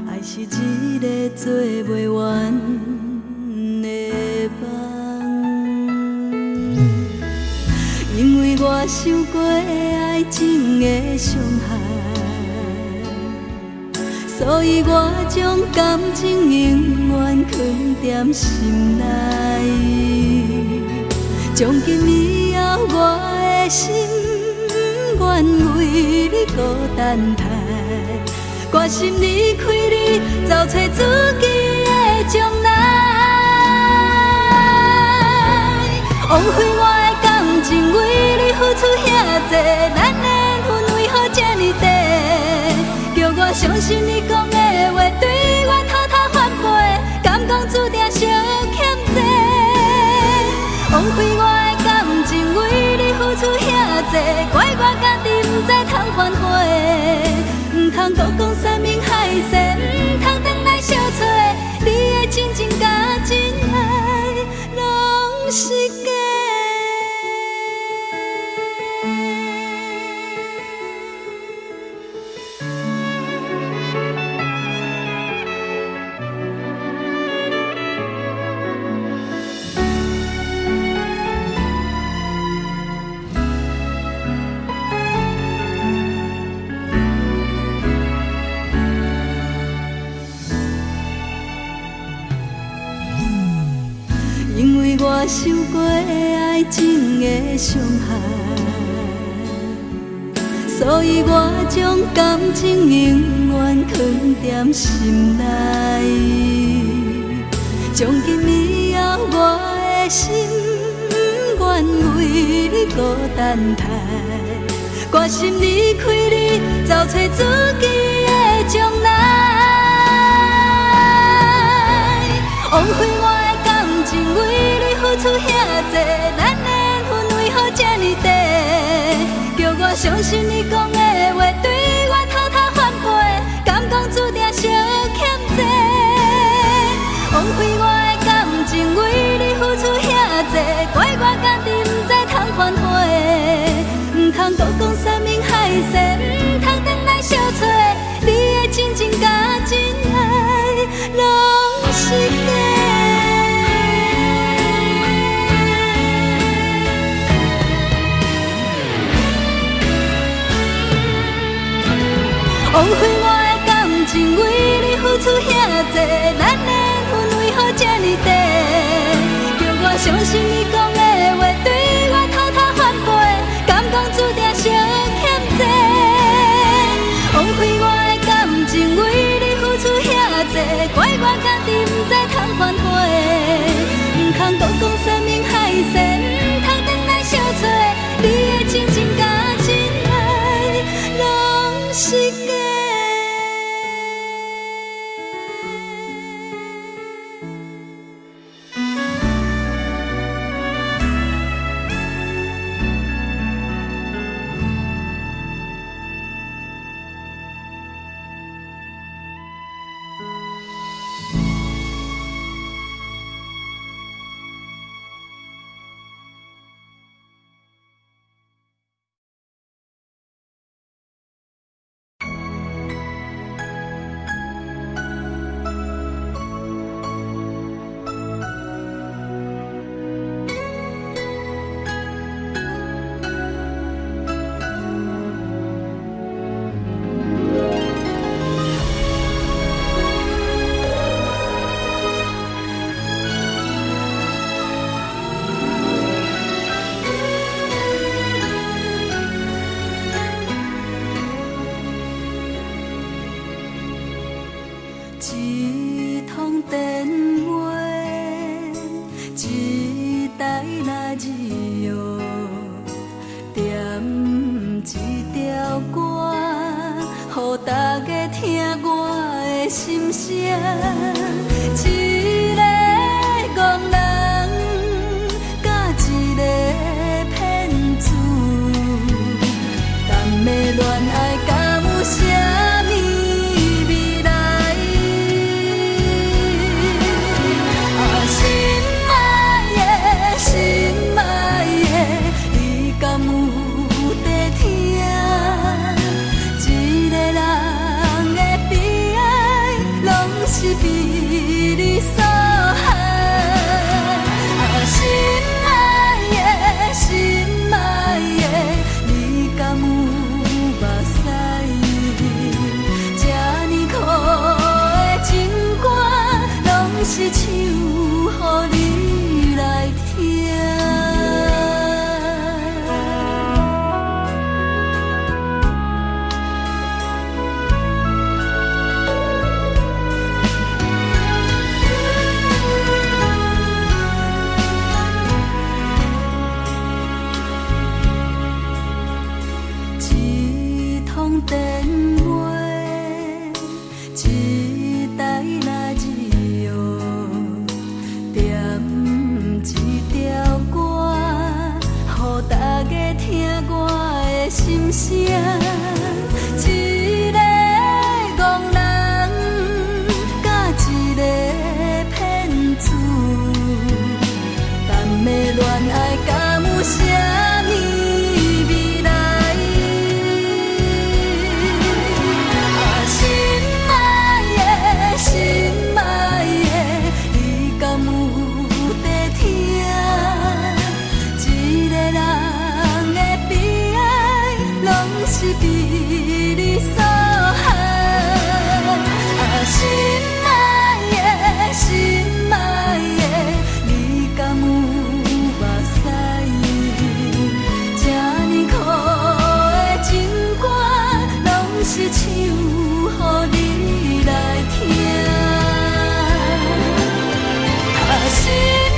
S1: 爱是一个做袂完的梦，因为我受过爱情的伤害。所以我将感情永远藏在心内，从今以后我的心愿为你孤单待，决心离开你，找找自己的将来。枉费我的感情为你付出遐多，咱的缘分为何这呢短？叫我相信你讲的话，对我偷偷反背，敢讲注定相欠债。枉费我的感情为你付出遐多，怪我家己不知通反悔，唔通搁讲山盟海誓，唔通转来相找。你的真情甲真爱，拢是假。因为我受过爱情的伤害，所以我将感情永远藏在心内。从今以后我的心愿为你孤单待，决心离开你，找找自己的将来。枉费我为你付出遐多，咱的缘分为何这呢短？叫我相信你讲的话，对我偷偷反背，敢讲注定相欠债。枉费我的感情为你付出遐多，怪我家己不知通反悔，唔通搁讲山盟海誓，唔通转来相找。你的真情甲真爱，拢是假。枉费我的感情为你付出遐多，咱的缘分为何这呢短？叫我相信你讲的话，对我偷偷反背，敢讲注定相欠债。枉费我的感情为你付出遐多，怪我家己不知通反悔，唔通搁讲山盟海誓，唔通转来相找。你的真情甲真爱，拢是假。一通电话，一台拉radio，点一条歌，予大家听我的心声。一个憨人，甲一个骗子，甘的恋爱。你所害。心爱的，心爱的，你敢有目屎？这呢苦的情歌，拢是唱予你来听。一通电话，一台radio，点一条歌，予大家听我的心声。一个憨人，甲一个骗子，但的恋爱敢有啥物未来？心爱的，心爱的，你敢有在听？一个人的悲哀，拢是被你所害。心爱的，心爱的，你敢有目屎？这呢苦的情歌，拢是唱予你来听。心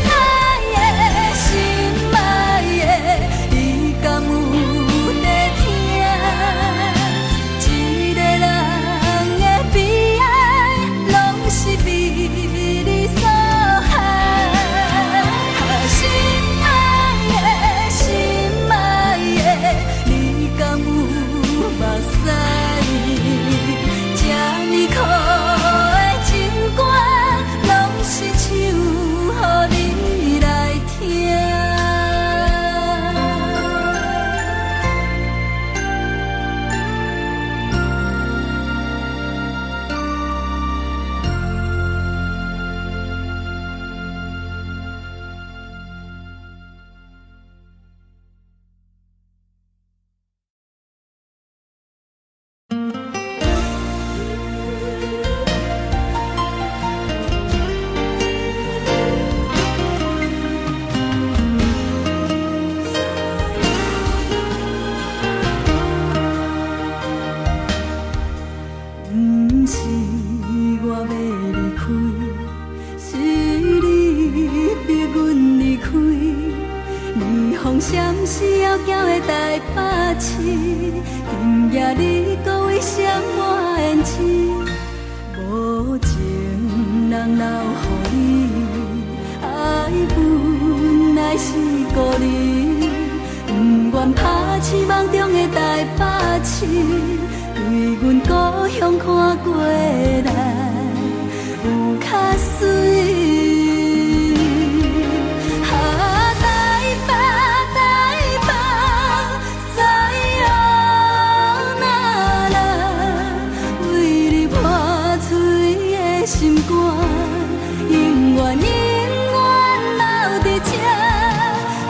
S1: 爱的，心爱的，你敢有在听？一个人的悲哀，拢是被你所害。心爱的，心爱的，你敢有目屎？这呢苦的情歌，拢是唱予你来听。不是我要离开，是你逼阮离开。年风闪时后叫的台北市，今夜你搁为谁我缘起？无情人留予你，爱本来是故你，不愿拍醒梦中的台北市。对阮故乡看过来，有较水。台北，台北，西洋那拉，为你破碎的心肝，永远永远留伫这。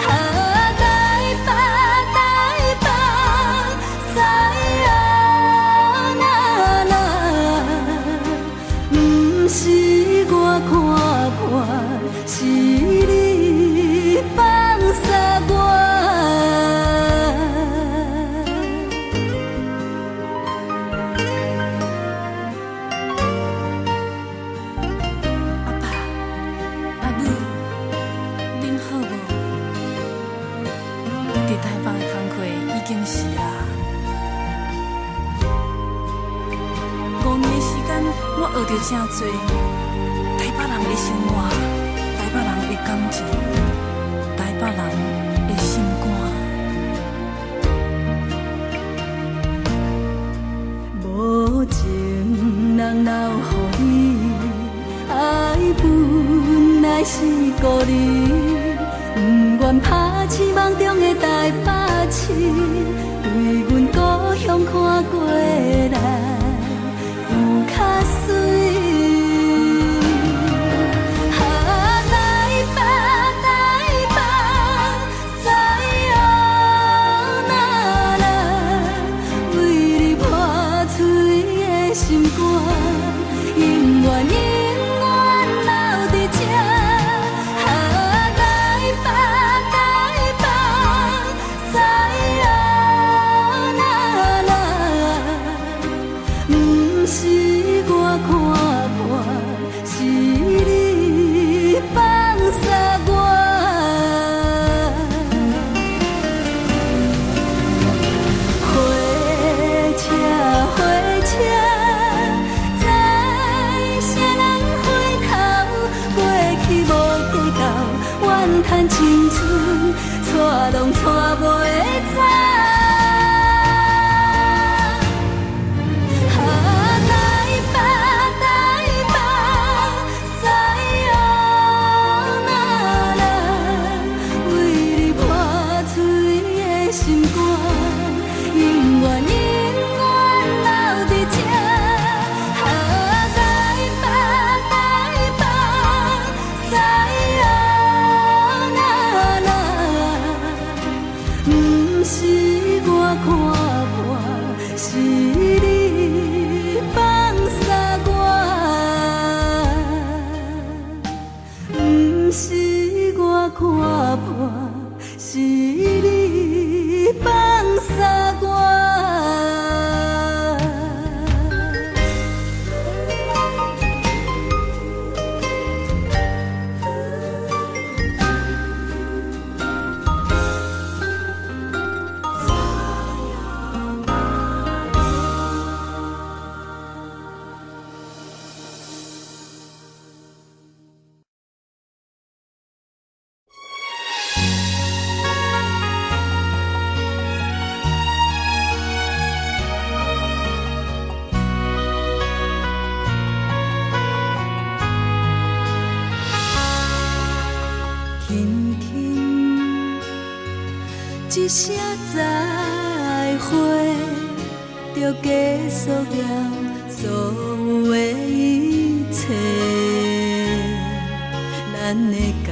S1: 台北，台北，西洋那拉，不是我看破，是你放下我。阿爸，阿母，恁好无？伫台北的工课已经是啊。5年的时间，我学到真多台北人的生活，台北人的感情，台北人的心肝。无情人留予你，爱本来是故你，不愿拍醒梦中的台北市，对阮故乡看过来，有较水。趁青春，带拢带袂走。台北，台北，西洋啦啦，为你破碎的心肝，永远永远留伫这。台北，台北，西洋啦啦，不是我看破，是你放下我。不是我看破，是你放下我。轻轻一声再会，就结束了所有的一切。咱的感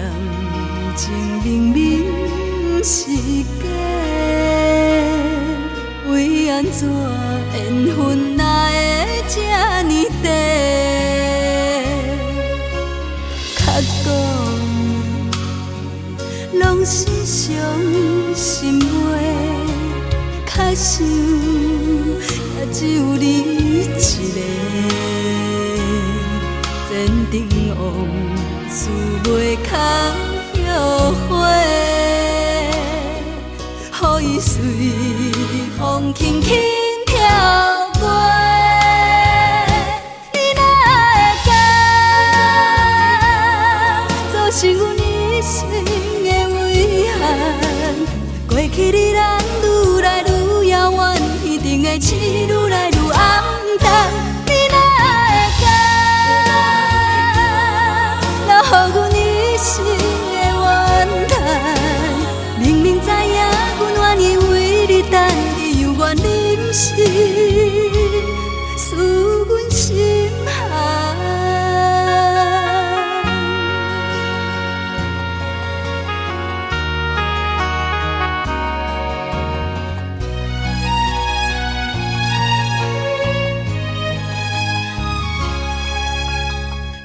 S1: 情明明是假，为安怎缘分哪会这呢短？较讲拢是伤心话，较想也只有你一个。前程往事袂堪后悔，予伊随风轻轻飘过。你哪会敢做是阮一生的遗憾？过去的咱愈来愈遥远，天顶的星愈来愈暗淡。你哪会敢留予阮一生的怨叹？明明知影阮愿意为你等，你犹原忍心输阮心寒。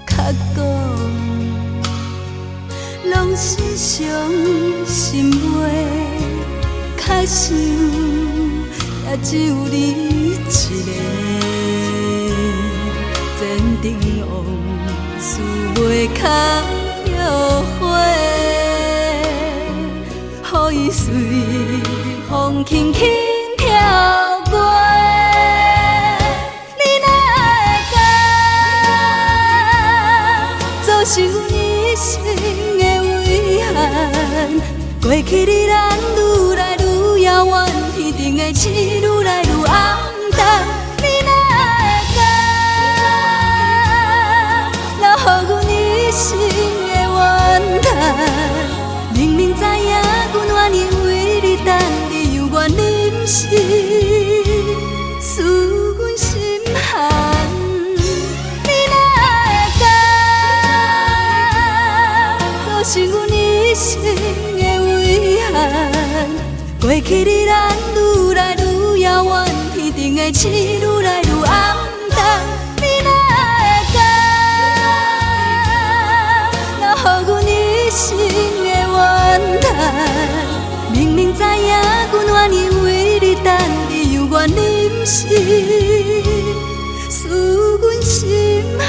S1: 较讲拢是伤心话，较想也只有你一个。前程往事袂堪后悔，予伊随风轻轻飘过。你哪会敢做是阮一生的遗憾？过去的咱愈来愈遥远，天顶的星愈来愈暗淡。你哪会敢留予阮一生的怨叹？明明知影阮愿意为你等，你犹原忍心输阮心寒。你哪会敢做是阮一生的遗憾？过去的咱愈来愈遥远，天顶的星愈来愈暗淡。你哪会敢留予阮一生的怨叹？明明知影阮愿意为你等，你犹原忍心输阮心寒。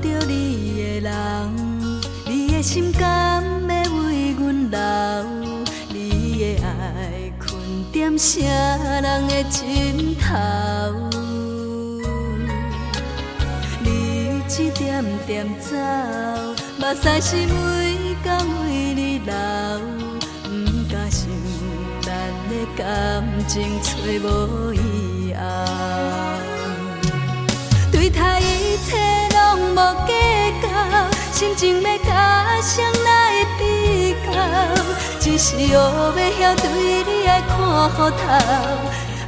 S1: 着你的人，你的心甘要为阮留，你的爱困踮啥人的枕头？你一点点走，目屎是每天为你流，不敢想咱的感情找无以后。对待一切拢无计较，心情要甲谁来会比较？只是学要晓对你爱看糊头，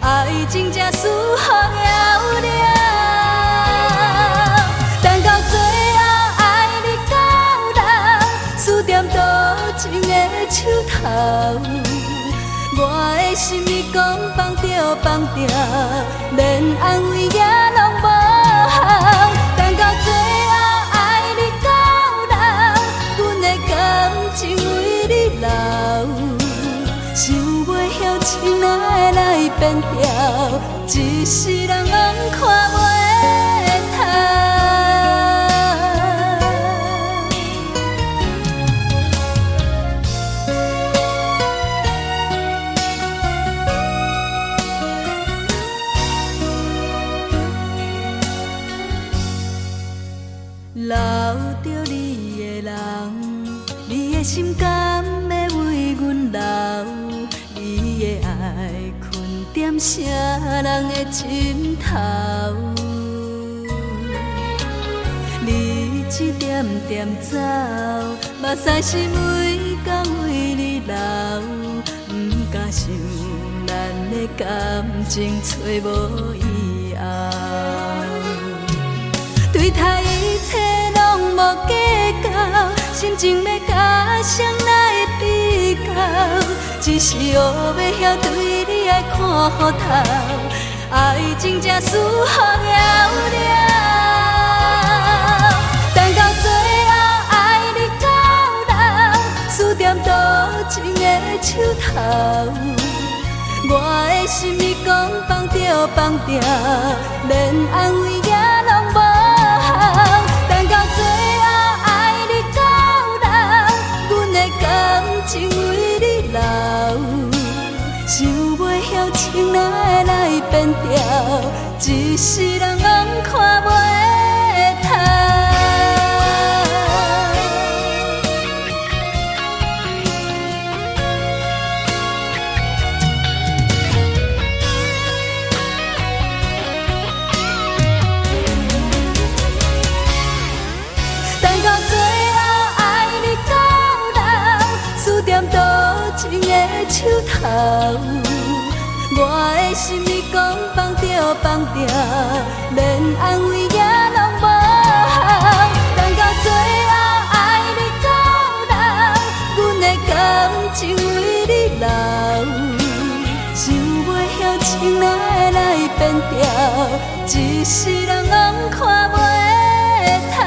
S1: 爱情才输予了了。等到最后爱你到老，输点多情的手头。我的心意讲放着放着，连安慰也拢无效。等到最后爱你到老，阮的感情为你留，想袂晓情哪会来变调，一世人拢看袂透。留着你的人，你的心甘要为阮留，你的爱困踮啥人的枕头？你一点点走，目屎是每天为你流，不敢想咱的感情找无以后。对待一切拢无计较，心情要甲谁来会比较？只是学要晓对你爱看糊头，爱情才输予了了。等到最后爱你到老，输点多情的手头。我的心意讲放着放着，连安慰也拢无效。等到最后爱你到老，阮的感情为你留，想袂晓情哪会来变调，一世人拢看袂透。情的手头，我的心意讲放着放着，连安慰也拢无效。等到最后爱你到老，阮的感情为你留，想袂晓情哪会来变调，一世人拢看袂透。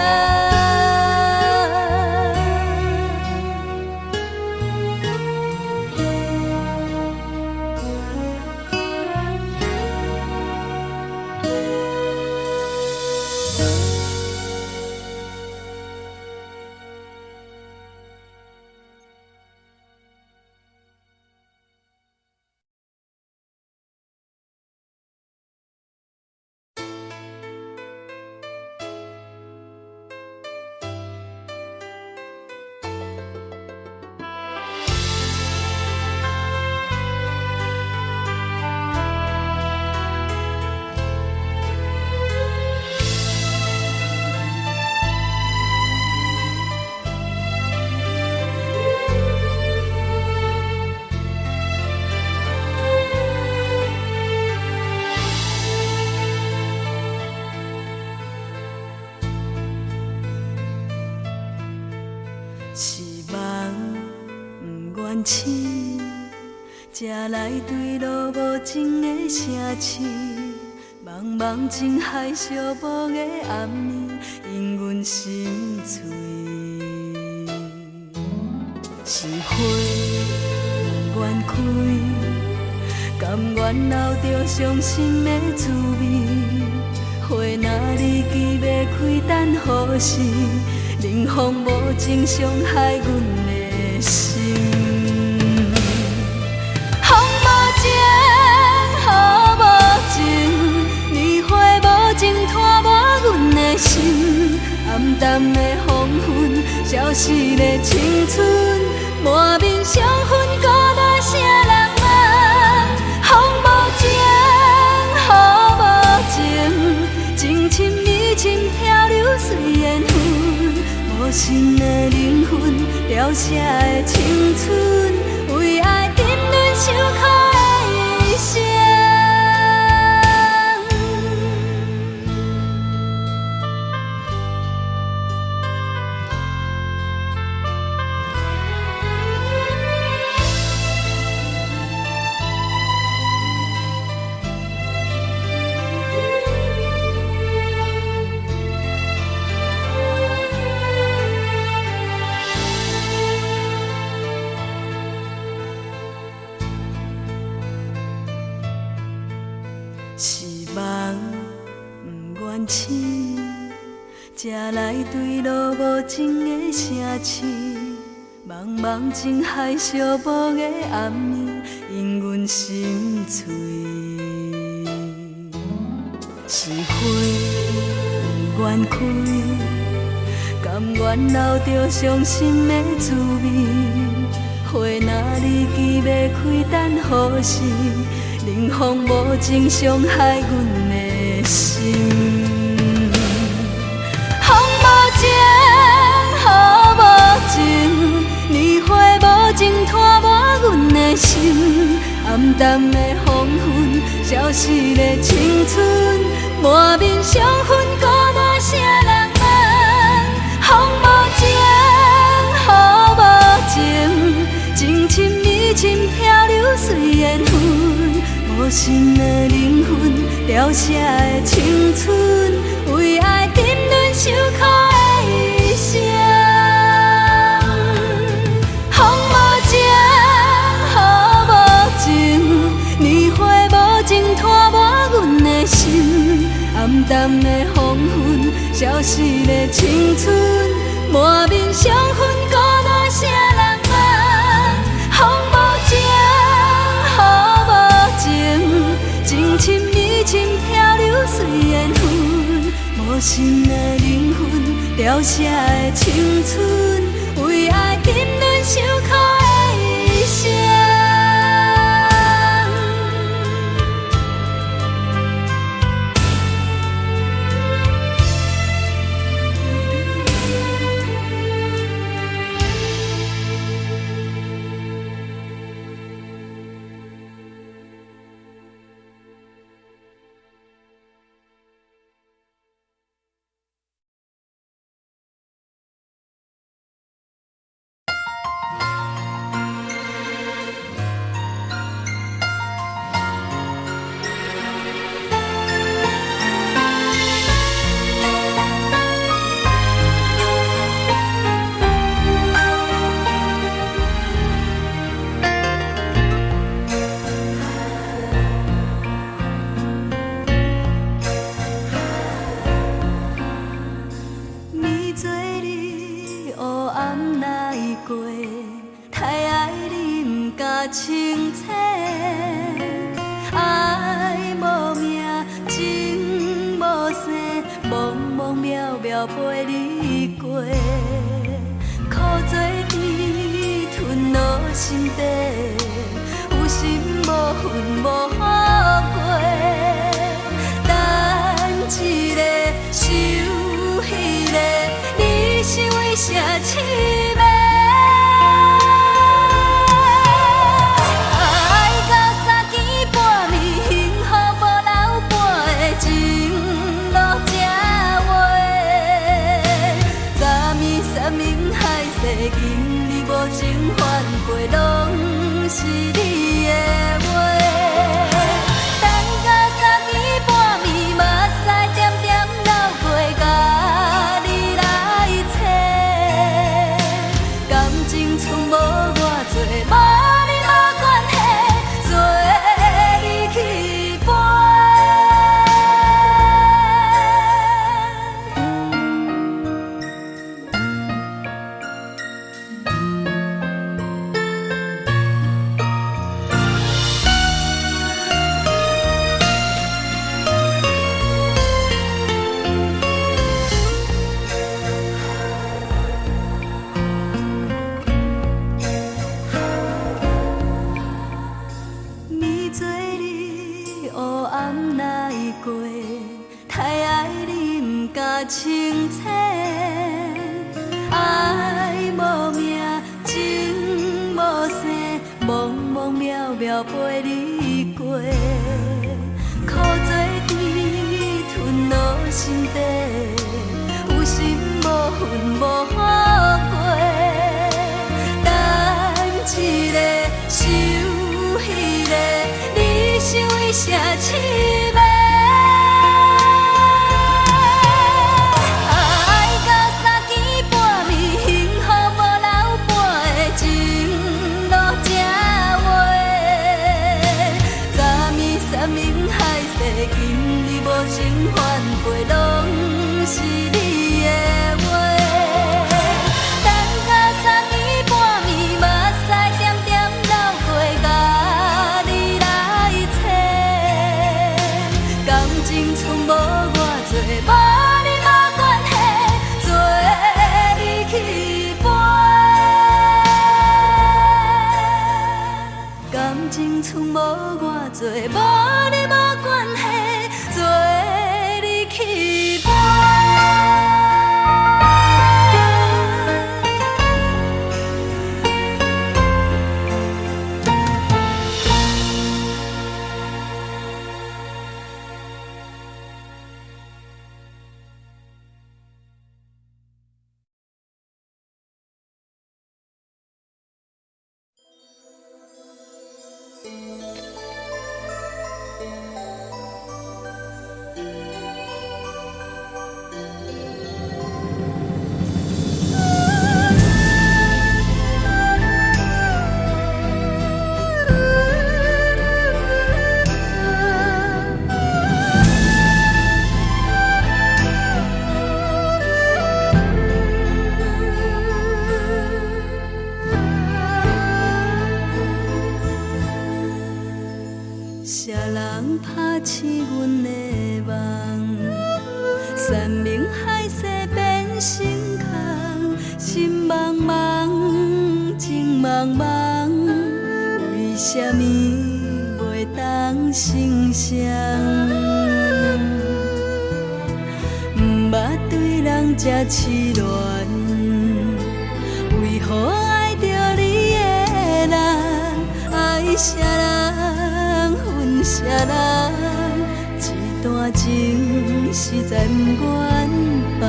S1: 才来对路无情的城市，茫茫情海寂寞的暗暝，因阮心碎。是花不愿开，甘愿留着伤心的滋味。花若离奇要开等雨时，冷风无情伤害阮的心。风无情，雨无情，年花无情拖无阮的心。暗淡的黄昏，消失的青春，满面伤痕，孤单啥人问？风无情，雨无情，情深意深，漂流随缘分。无心的灵魂，凋谢的青春，为爱沉沦受苦的一生。是梦不愿醒，才来对路无情的城市。茫茫情海寂寞的暗暝，因阮心碎。是花不愿开，甘愿留着伤心的滋味。花若离枝要开等雨时，冷风无情伤害阮的心。风无情，雨无情，年花无情拖无阮的心。暗淡的黄昏，消失的青春，满面伤痕，孤单啥人问？风无情，雨无情，情深意深，漂流随缘分。无心的灵魂，凋谢的青春，为爱沉沦受苦的一生。风无情，雨无情，年花无情拖无阮的心。暗淡的黄昏，消失的青春，满面伤痕，孤单啥人问？风无情，雨无情，情深意深，漂流随缘分。无心的灵魂，凋谢的青春，为爱沉沦受苦的一生。清醒，爱无名，情无生，茫茫渺渺陪你过，苦做甜，吞落心底，有心无魂无好过，等一个，想迄个，你是为啥痴迷？今日无情反过，拢是你的话。等到3更半暝，目屎点点流过，甲你来找。清醒，爱无名，情无生，茫茫渺渺陪你过，苦做甜，吞落心底，有心无份无好过，等一个，想彼个，你是为啥痴迷？情反背拢是你的话，等到3更半暝，目屎点点流过，甲你来找，感情从无偌多，无你无关系，做你去飞。感情从无偌多，无你无关系。做你去飞。啥人拍醒阮的梦？山明海誓变成空，心茫茫，情茫茫，为什么袂当成双？毋捌对人这痴恋，为何爱着你的人？爱啥人？啥人？一段情实在不愿放。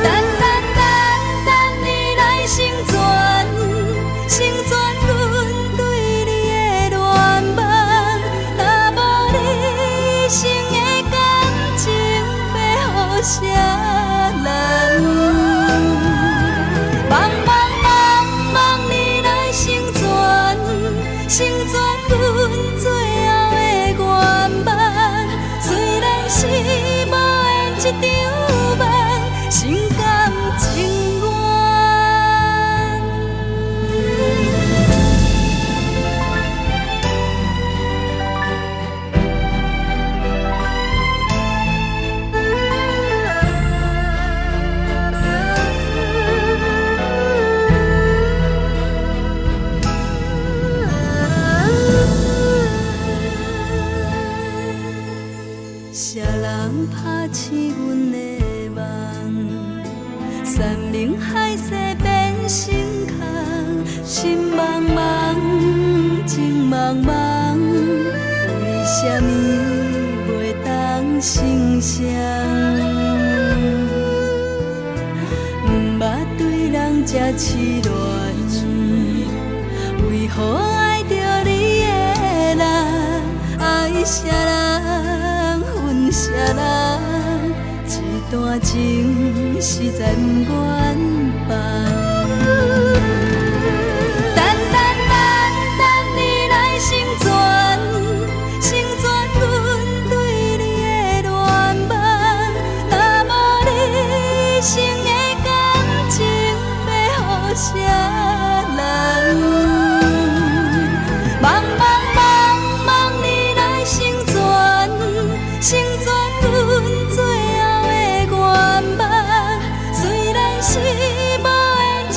S1: 等你来成全，成全阮对你的恋梦。若无你一生的感情，要予啥人？茫你来成全。成全阮最后的愿望，虽然是无缘一场梦，心甘情愿。啥人拍醒阮的梦？山明海誓变成空，心茫茫，情茫茫，为什么袂当成双？毋捌对人这痴恋，为何爱着你的人？爱啥人？啥人？一段情实在不愿放。等你来成全，成全阮对你的恋梦。若无你一生的感情，要予啥人？茫你来成全，成全。阮最后的愿望，虽然是无缘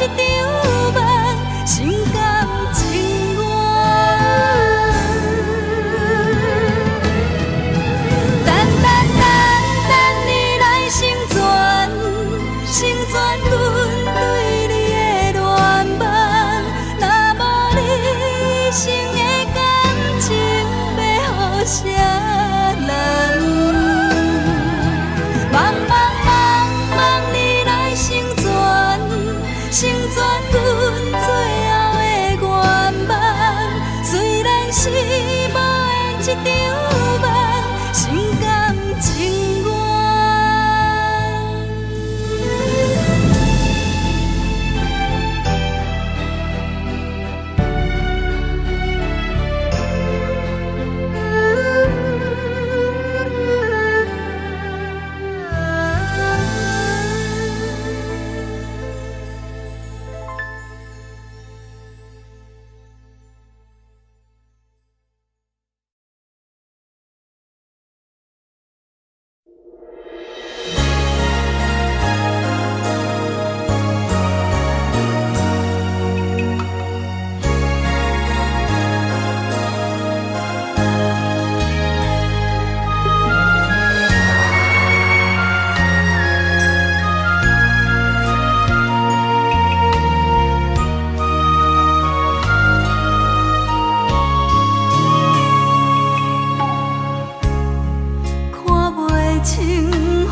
S1: 情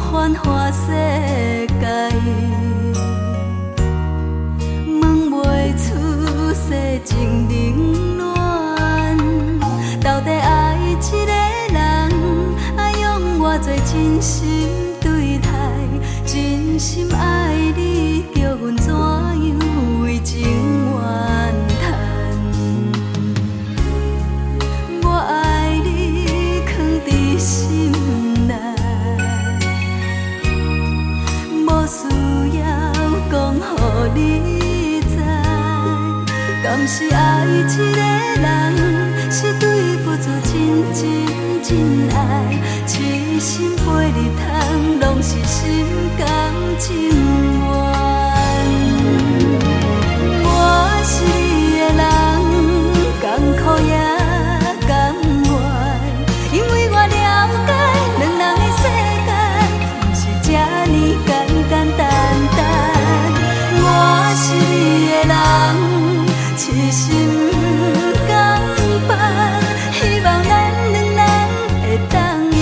S1: 繁华世界，问袂出世情冷暖。到底爱一个人，爱用偌多真心对待，真心爱你，叫阮怎样为情怨叹？我爱你，藏伫心内，无需要讲予你知。敢是爱一个人，是对付出真真真爱，痴心陪你通，拢是心甘情愿。我是你的人，甘苦也甘愿，因为我了解两人的世界，不是这呢简简单单。我是你的人，痴心甘办，希望咱两人会当永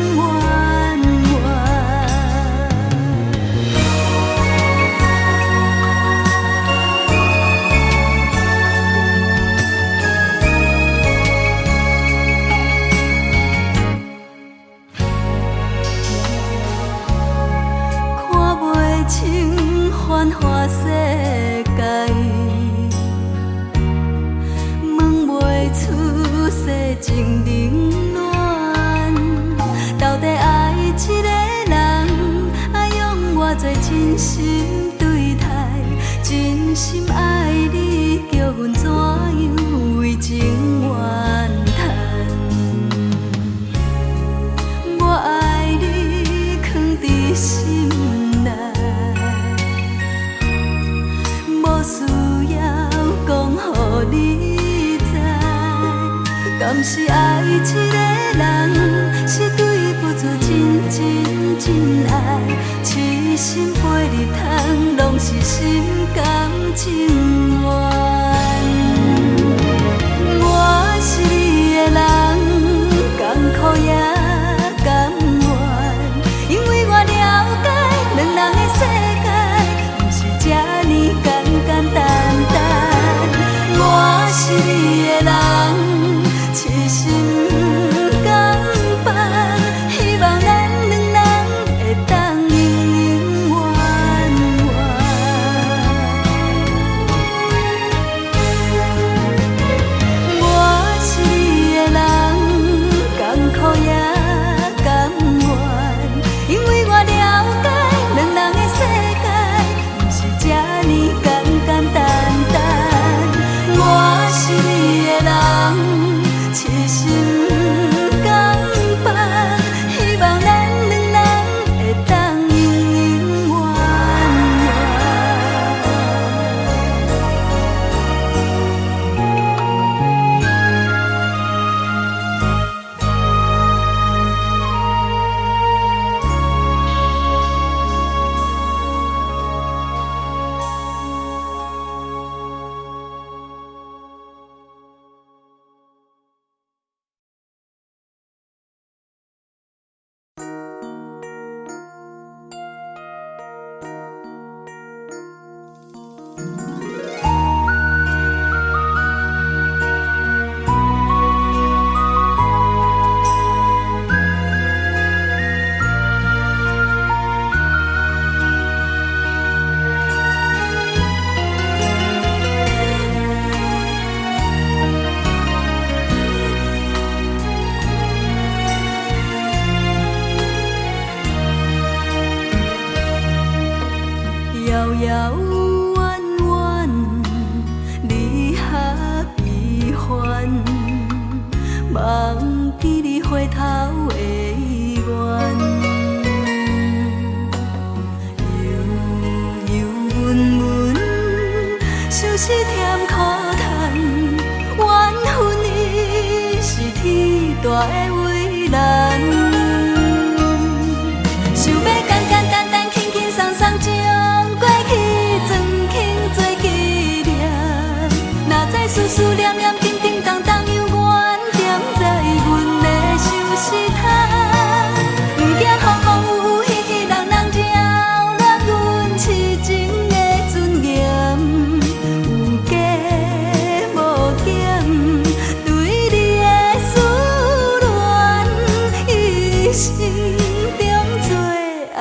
S1: 永远看袂清繁华世界，问袂出世情冷暖。到底爱一个人，爱用偌多真心对待，真心爱你，叫阮怎样为情怨叹？我爱你，藏伫心内，无需要讲予你知。敢是爱一个人，是对付出真真真爱，痴心陪你通，拢是心甘情愿。我是你的人，甘苦也甘愿，因为我了解两人的世界，不是这呢简简单单。我是你的人，痴心甘办，希望咱两人会当永永远远。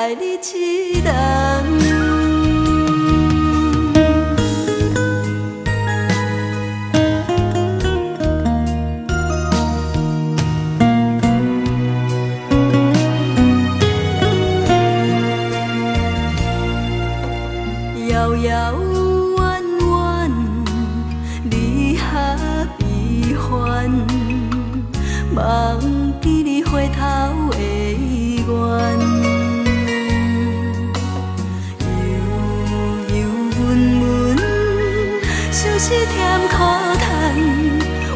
S1: 爱你一人。遥遥远远，离合悲欢，忘记你回头的愿。悠悠闷闷，像是甜苦叹，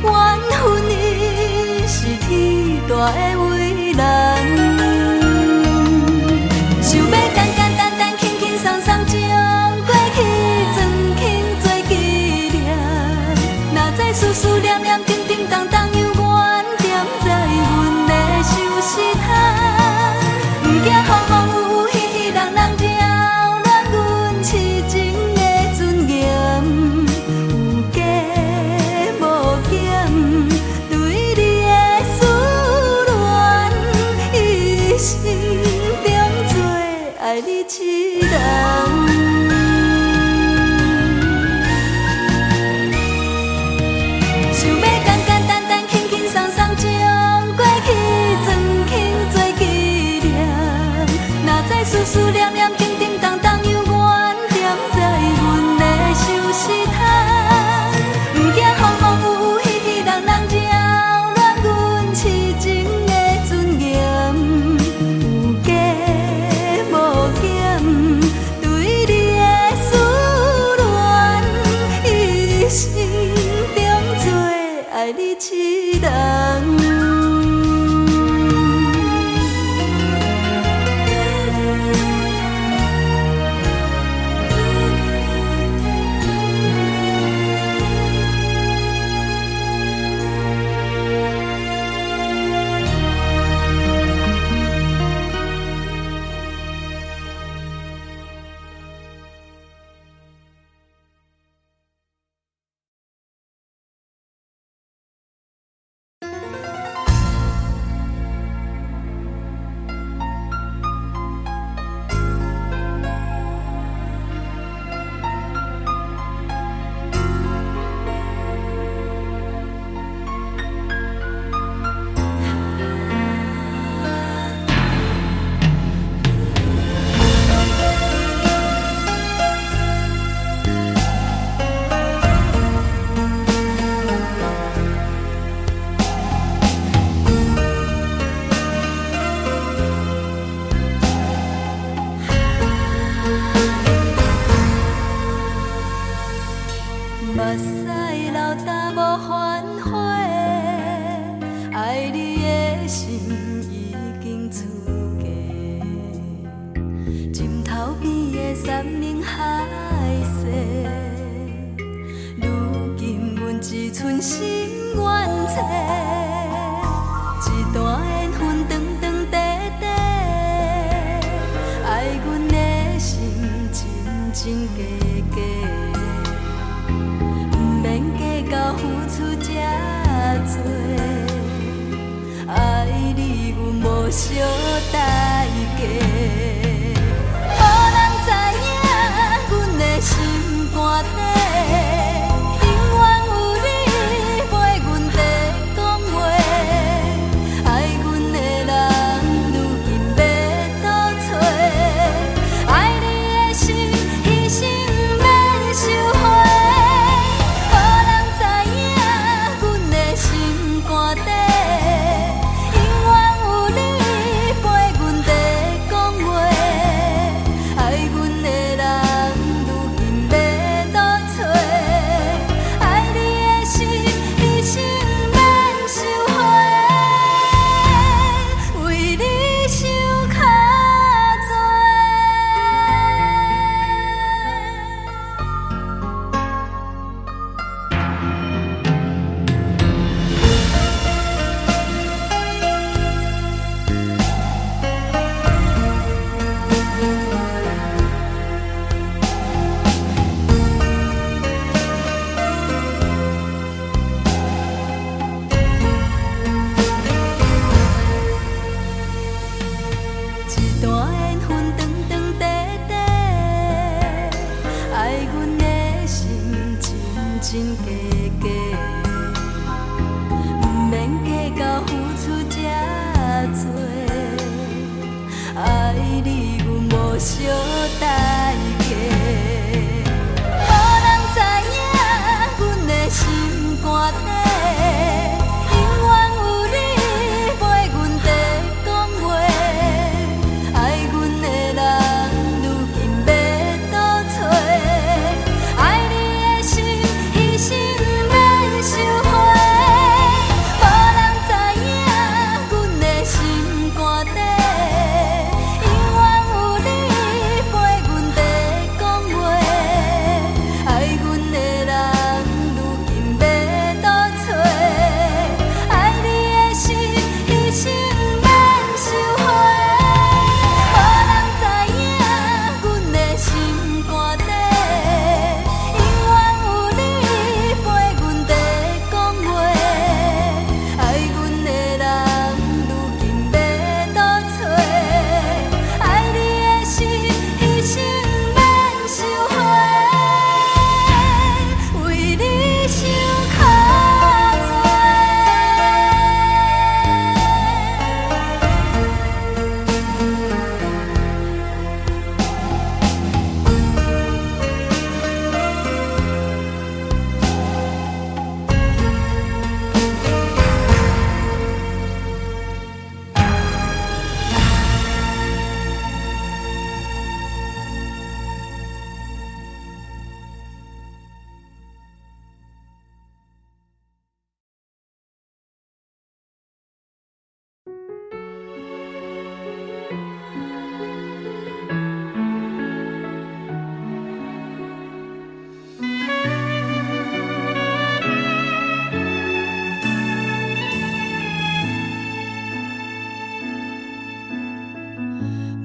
S1: 缘分伊是天大的为难。想要简简单单、轻轻松松将过去装轻做纪念，哪知思思念念、叮叮当当犹原踮在阮的手心头。不惊风风雨雨、喜喜人人扰乱阮痴情的尊严，有加无减，对你的思念，一生中做爱你一人。想要简简单单、轻轻松松将过去装轻做纪念，哪知思思念念、叮叮当当犹原踮在阮的手心头。不惊风风雨雨、喜喜人人扰乱阮痴情的尊严，有加无减，对你的思念，一生中做爱你一人。目屎流干无反悔，爱你的心已经出嫁，枕头边的山盟海誓，如今阮只剩心愿册，一段缘分长长短短，爱阮的心真真假假。到付出这多，爱你阮无小代价。无人知影阮的心肝底，永远有你陪阮在讲话。爱阮的人如今要倒找，爱你的心一生免收回。一段缘份长长短短，爱阮的心真真假假，不免计较付出这多，爱你阮无小代价。无人知影阮的心肝底，永远有你陪阮在讲话。爱阮的人，如今要倒找？爱你的心，一生免收回。无人知影阮的心肝底，永远有你陪阮在讲话。爱阮的人，如今要倒找？爱你的心，一生免收回。无人知影阮的心肝底，永远有你陪阮在讲话。爱阮的人，如今要倒找？爱你的心，一生免收回。为你想较多。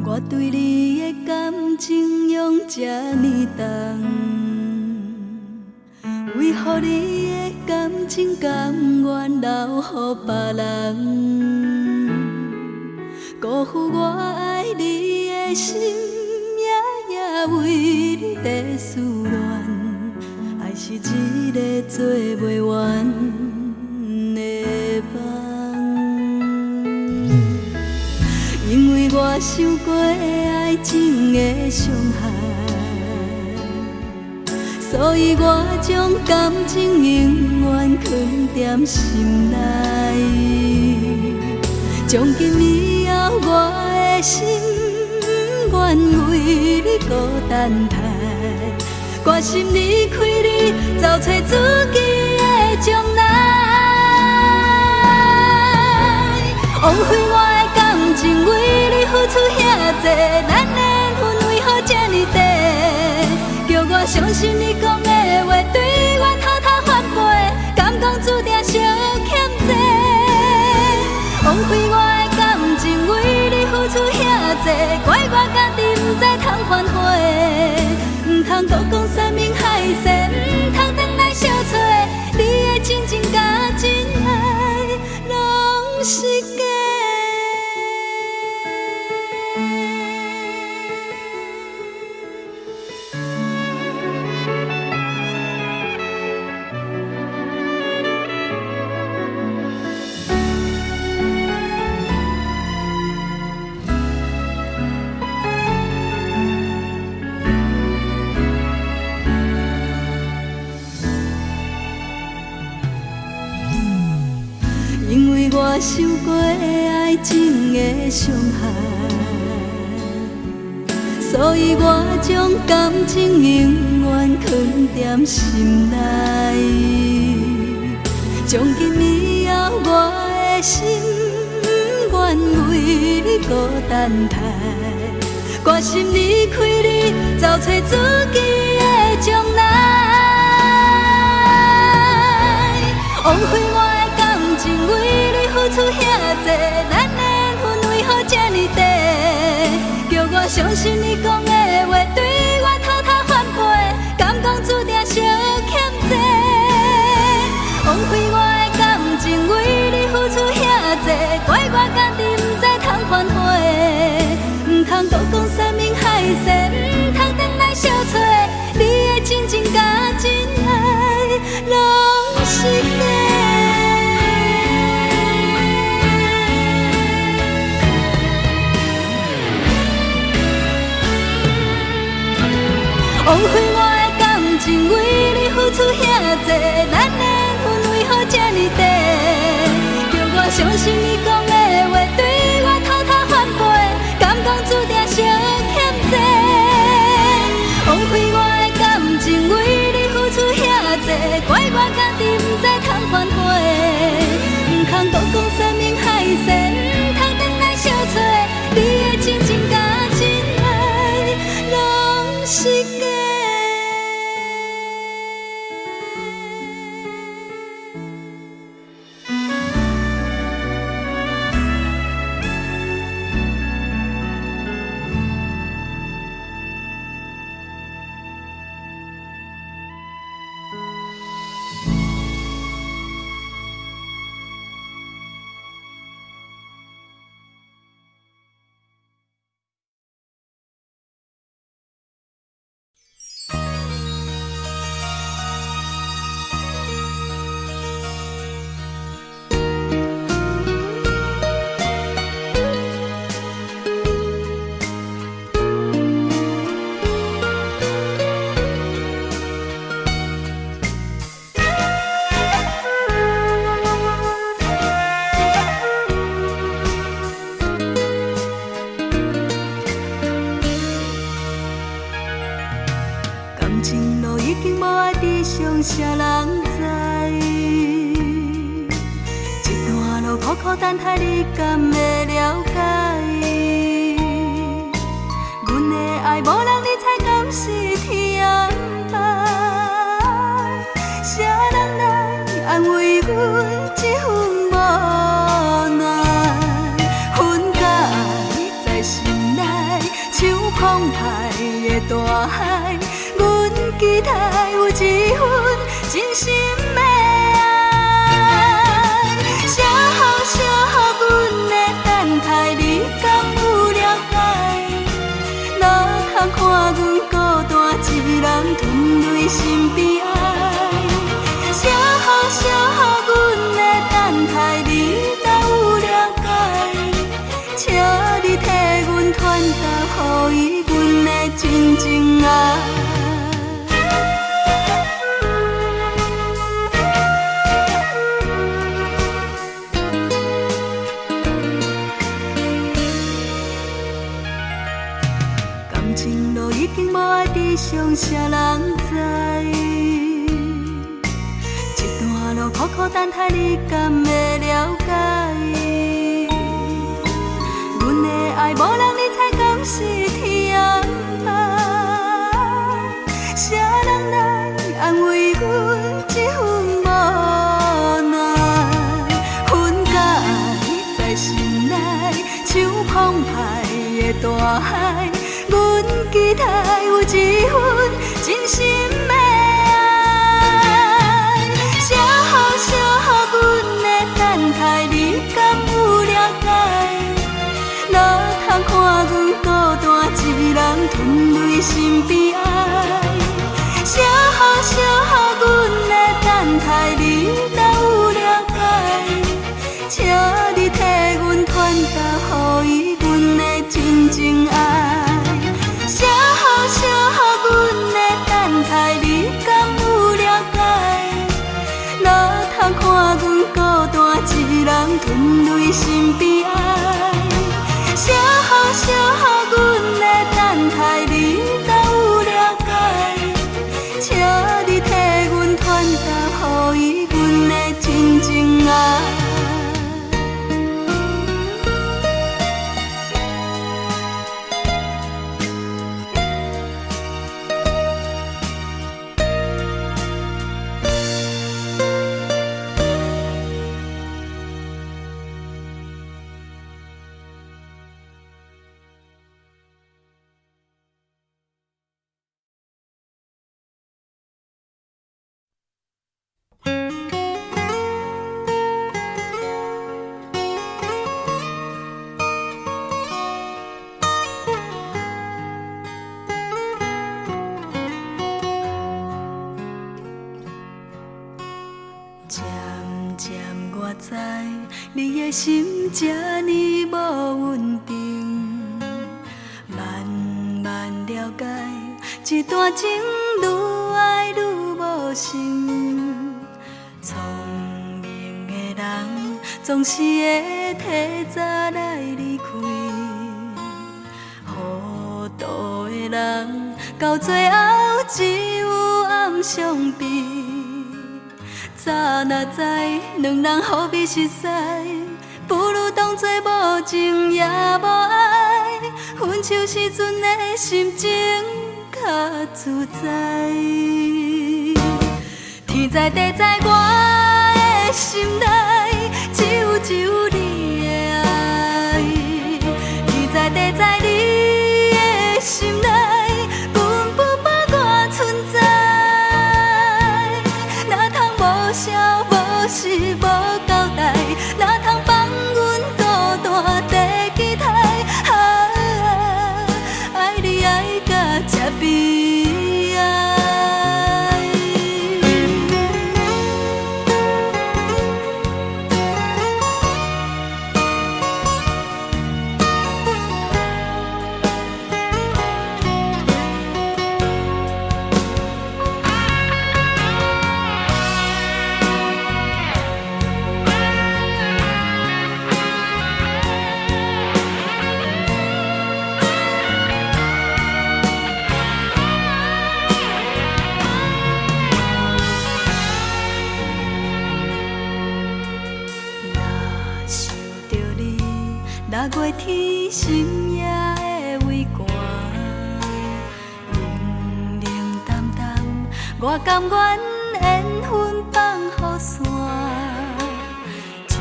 S1: 我对你的感情用这呢重，为何你的感情甘愿留予别人？辜负我爱你的心，夜夜为你在思恋，爱是一个做袂完的梦。因为我受过爱情的伤害，所以我将感情永远藏在心内。从今以后，我的心愿为你孤单待，决心离开你，找找自己的将来。枉费我的感情，为你付出遐多，咱的缘分为何这呢短？叫我相信你讲的话，对我偷偷反背，敢讲注定相欠债。枉费我的感情，为你付出遐多，怪我家己不知通反悔，唔通搁讲山盟海誓，唔通转来相找。你的真情甲真爱，拢是假。因为我受过爱情的伤害，所以我将感情永远藏在心内。从今以后，我的心愿为你孤单待，决心离开你，找找自己的将来。枉费我的感情，为你付出遐多，咱的缘分为何这呢短？叫我相信你讲的话，对我偷偷反背，敢讲注定相欠债。枉费我的感情，为你付出遐多，怪我家己不知通反悔，唔通搁讲。枉费我的感情为你付出遐多，咱的缘为何这呢低？叫我相信你讲的话，对我偷偷反背，敢讲注定相欠债？枉费我的感情为你付出遐多，怪我家己不知通反悔，不通讲讲山盟海誓，不通等来相找，你的真情甲真爱拢是假。啥人知？一段路苦苦等待，你敢会了解？阮的爱无人理睬，敢是天安排？啥人来安慰阮这份无奈？分甲爱在心内，像澎湃的大海。阮期待有一份真心的爱，啥好啥好，阮的等待，你敢有了解？哪通看阮孤单一人吞泪心悲哀？啥好啥好，阮的等待，你哪有了解？请你替阮传达，予伊阮的真情爱。已经无爱志向，啥人知？一段路苦苦等待，你敢会了解？阮的爱无人理睬，敢是天安排？啥人来安慰阮这份无奈？分甲爱在心内，像澎湃的大海。阮期待有一份真心的爱，啥好啥好，阮的等待，你敢有了解？哪通看阮孤单一人吞泪心悲哀？啥好啥好，阮的等待，你哪有了解？请你替阮传达，予伊阮的真情爱。啥好啥好，阮的等待，你敢有了解？哪通看阮孤单一人吞泪心悲哀？啥好啥好，阮的等待，你哪有了解？请你替阮传达，予伊阮的真情爱。知你的心这呢无稳定，慢慢了解，一段情愈爱愈无心。聪明的人总是会提早来离开，糊涂的人到最后只有暗伤悲。早若知两人何必熟悉，不如当作无情也无爱，分手时阵的心情较自在。天知地知我的心内只有你的爱，天知地知你的心内根本无我存在。哪通无消无息无交代，哪通放阮孤单在期待。爱你爱到这悲哀。6月天深夜的微寒，冷冷淡淡，我甘愿缘分放予线。从今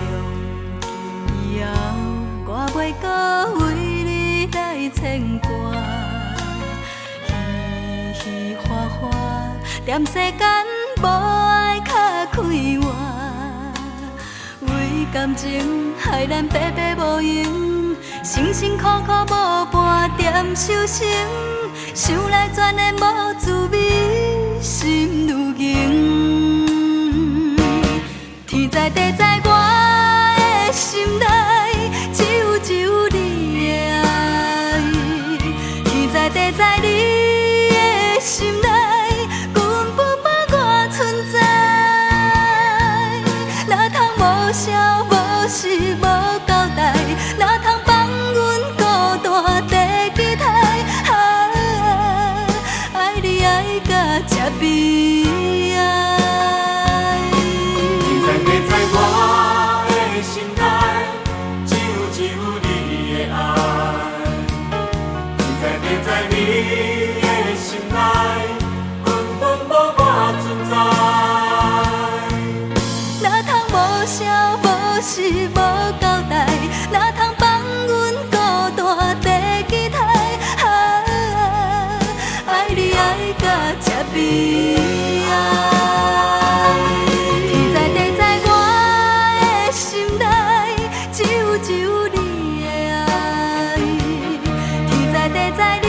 S1: 以后，我袂搁为你来牵挂，稀稀花花，踮世间无爱较快活。为感情害咱白白无用，辛辛苦苦无半点收成，想来全然无滋味，心愈硬。天知地知我的心内只有你的爱，天知地知你的心内根本无我存在。哪通无消无息无交代，哪通放阮孤单在期待。爱你爱到这悲哀。
S4: 天知地知我的心内只有你的爱，天知地知你的心内根本无我存在。
S1: 哪通无消无息无交代，哪通放阮孤单在期待。爱你爱到这悲哀。天知地知我的心内只有你的爱，天知地知你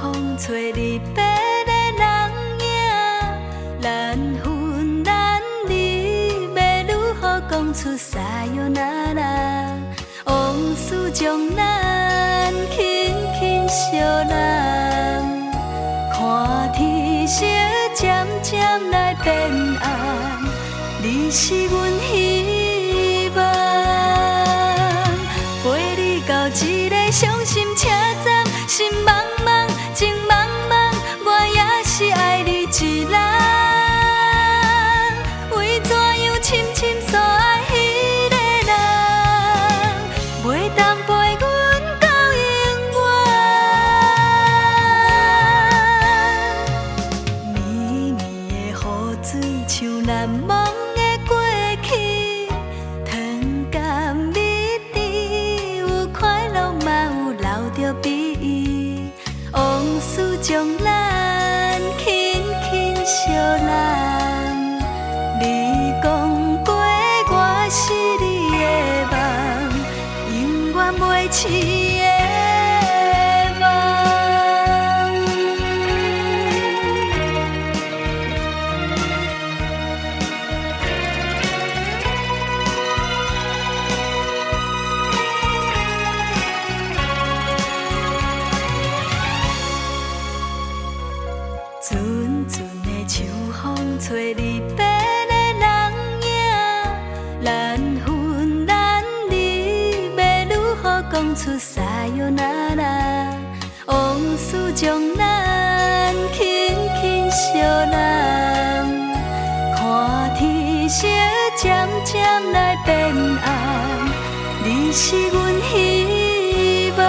S1: 风吹离别的人影，难分难离，要如何讲出撒哟那拉？往事将咱轻轻相揽，看天色渐渐来变暗，你是阮希望，陪你到一个伤心车站，心茫茫，情茫茫，我也是爱你一人。为怎样深深所爱迄个人，袂当陪阮到永远。绵绵的雨水像难忘的过去，糖甘蜜甜，有快乐嘛有留着悲意，往事将咱轻轻相揽。你讲过我是你的梦，永远袂痴的梦。阵阵的秋风吹离别的人影，难分难离，要如何讲出撒哟那拉？往事将咱轻轻相揽，看天色渐渐来变暗，你是阮希望。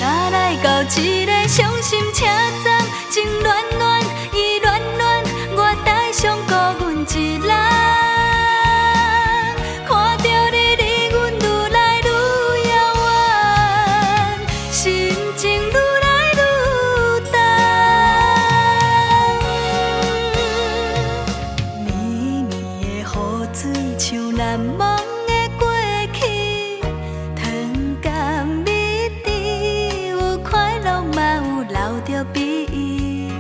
S1: 若来到一个伤心车站，情乱乱，意乱乱，我带上孤阮一人。看着你离阮愈来愈遥远，心情愈来愈重。绵绵的雨水像难忘的过去，糖甘蜜甜，有快乐嘛有留着悲意，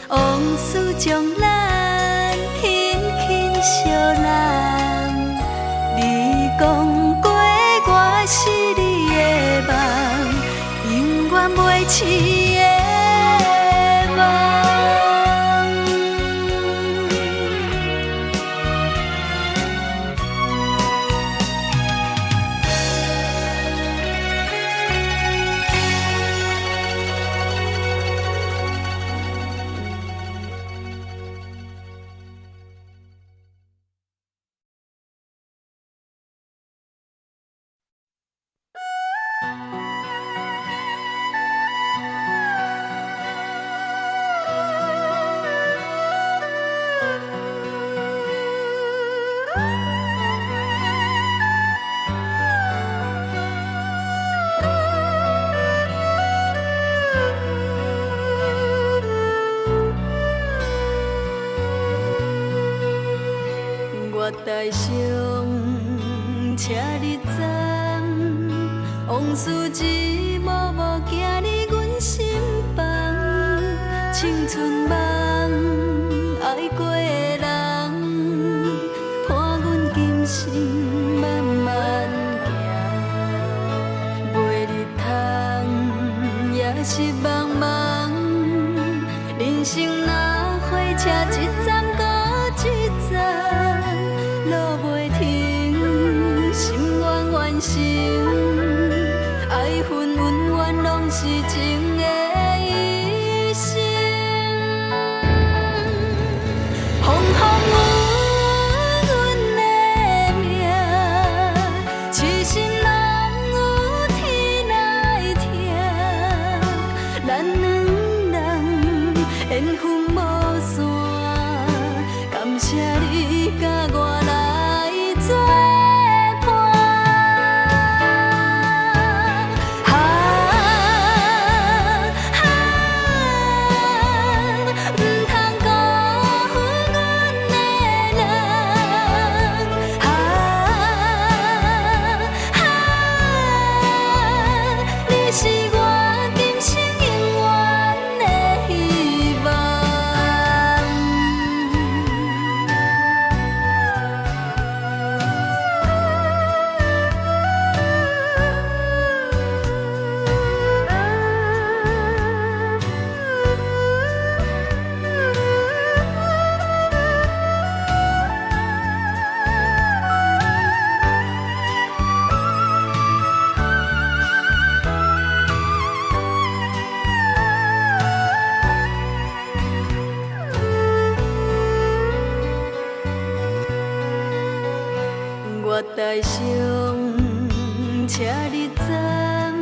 S1: 往事将咱轻轻相揽。你讲过我是你的梦，永远袂痴的梦。我台上车日站，往事一幕幕行入阮心房，青春梦爱过的人，伴阮今生慢慢行，袂日通也是茫茫，人生若火车一站搁一站。路袂停，心愿完成，爱恨恩怨拢是情的一生。风风雨阮的命，痴心人有天来听，咱两人缘分无散，感谢你甲我。是我今生。台上，车日站，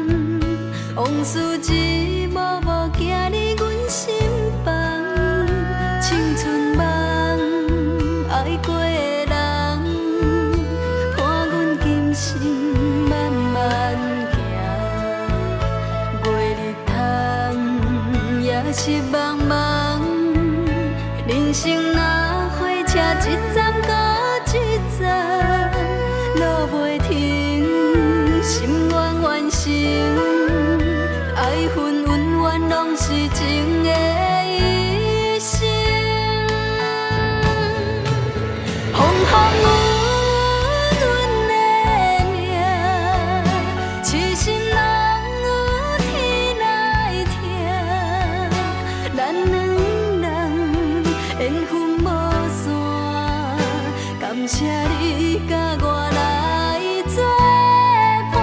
S1: 往事一幕幕行入阮心房。青春梦，爱过的人，伴阮今生慢慢行。月日窗，也是茫茫，人生若火车一站到一站，路袂停，心愿完成，爱恨恩怨拢是情的一生。风风雨阮的命，痴心人有天来听，咱两人缘分无散，感谢你甲我来作伴。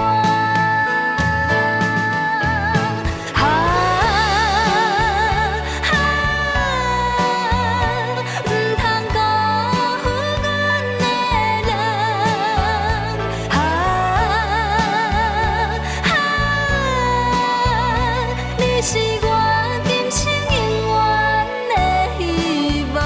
S1: 不通辜负阮的人，你是我今生永远的希望。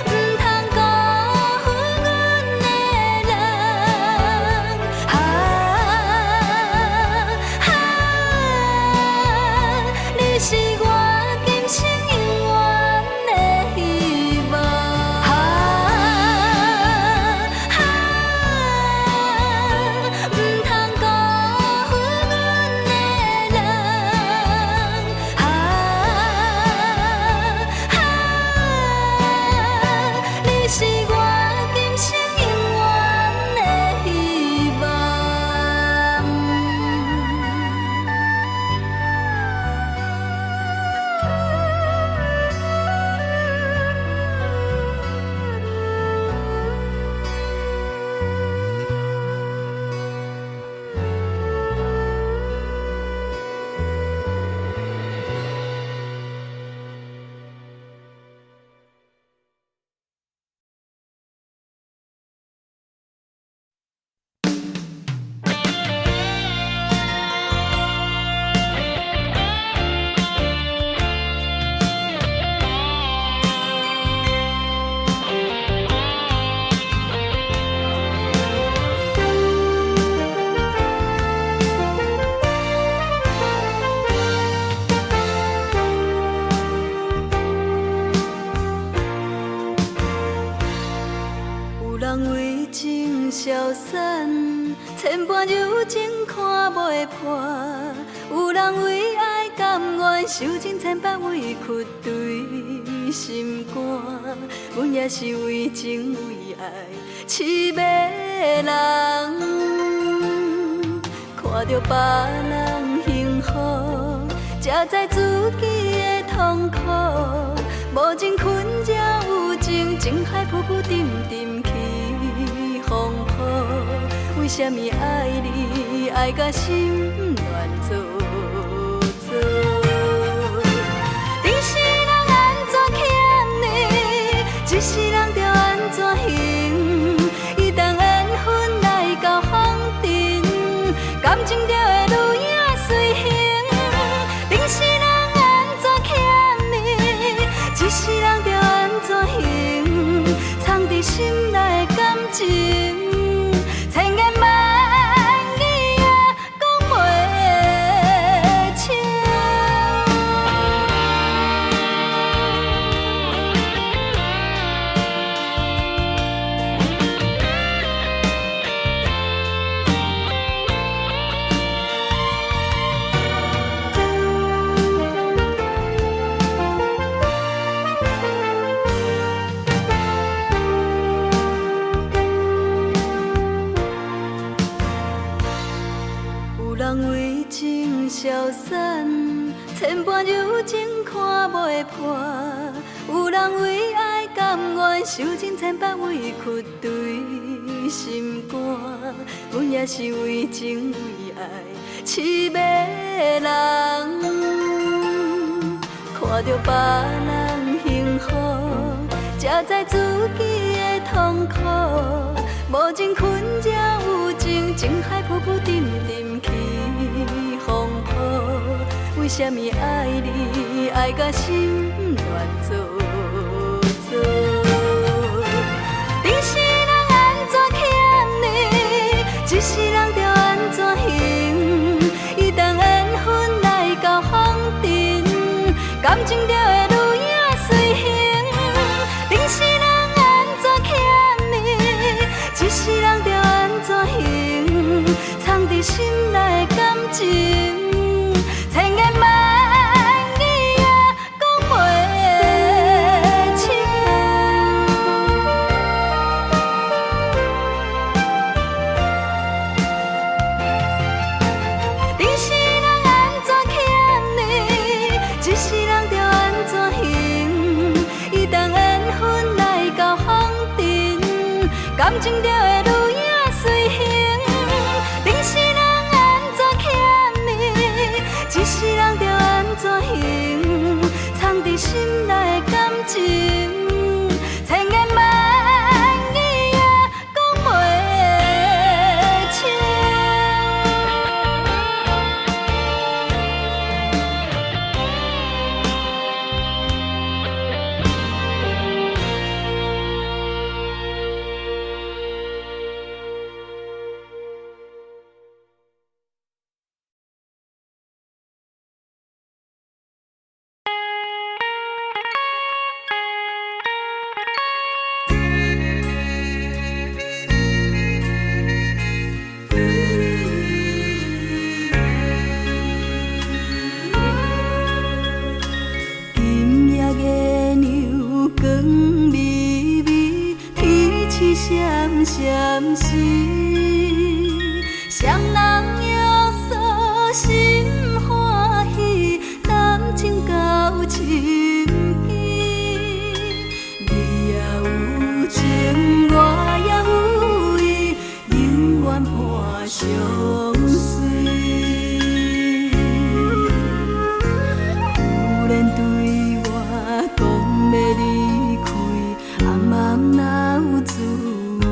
S1: 不通辜负阮的人，你是我今生永远的希望。不通辜负阮的人，你是我今生永远的希望。有人为情消散，千般柔情看袂破；有人为爱甘愿受尽千百委屈对心肝。阮也是为情为爱痴迷的人，看着别人幸福，才知自己的痛苦。无情困才有情，情海浮浮沉沉去风波。为什么爱你爱甲心乱做作？定是人安怎欠你，一世人着安怎行？一旦缘分来到风尘，感情就会愈演随形。定是人安怎欠你，一世人着安怎行？藏伫心内的感情，千言万语也讲袂清。千般柔情看袂破，有人为爱甘愿受尽千百委屈对心肝，阮也是为情为爱痴迷人，看着别人幸福，才知自己的痛苦。无情困才有情，情海浮浮沉沉起风波。为什么爱你爱甲心乱做作？定是人安怎欠你，一世人着安怎还？一旦缘分来到风尘，感情就会愈影随形。定是人安怎欠你，一世人着安怎还？藏伫心内的感情。千言万语也讲袂清，定是人安怎欠你，一世人着安怎还？一旦缘分来到风尘，感情就会愈影随形。定是人安怎欠你，一世人着安怎还？藏伫心内的感情，千言万语也讲袂清。闪时，双人约束心欢喜，感情到深更。你也有情，我也有意，永远伴相随。有人对我讲要离开，暗暗哪有滋味？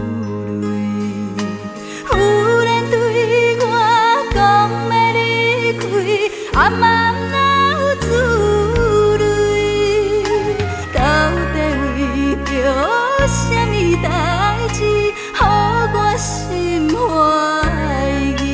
S1: 暗暗哪有滋味？到底为着什么代志，予我心怀疑？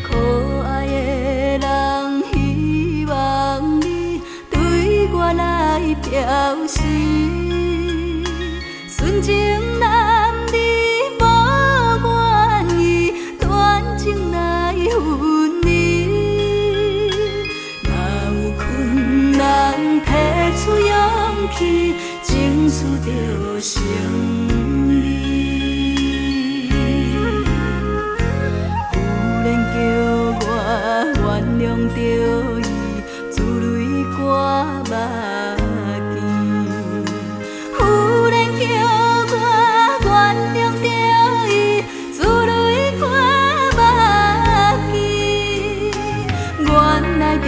S1: 可爱的人。来表示，纯情男儿无愿意，断情来分离。哪有困难提出勇气，争取着胜利？有人叫我原谅着伊。我目镜，有人叫我原谅着伊，自泪我目镜。原来就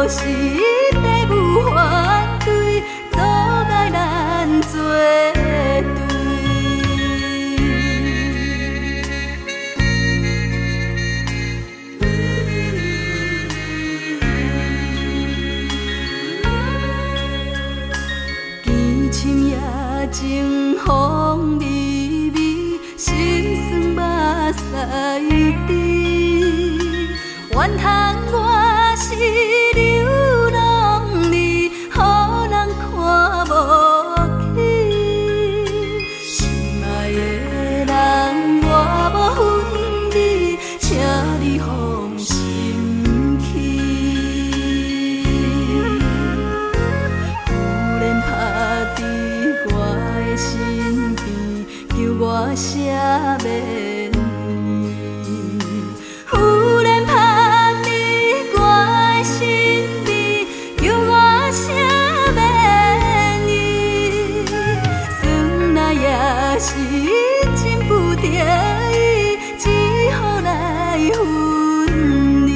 S1: 是父母反对，阻碍咱做对。情风微微，心酸目屎滴。怨叹我是流浪儿，予人看无起。心爱的人，我无分你，请你放心去。啥要念？忽然拍你我的身边，叫我啥要念？算来也是真不得已，只好来分离。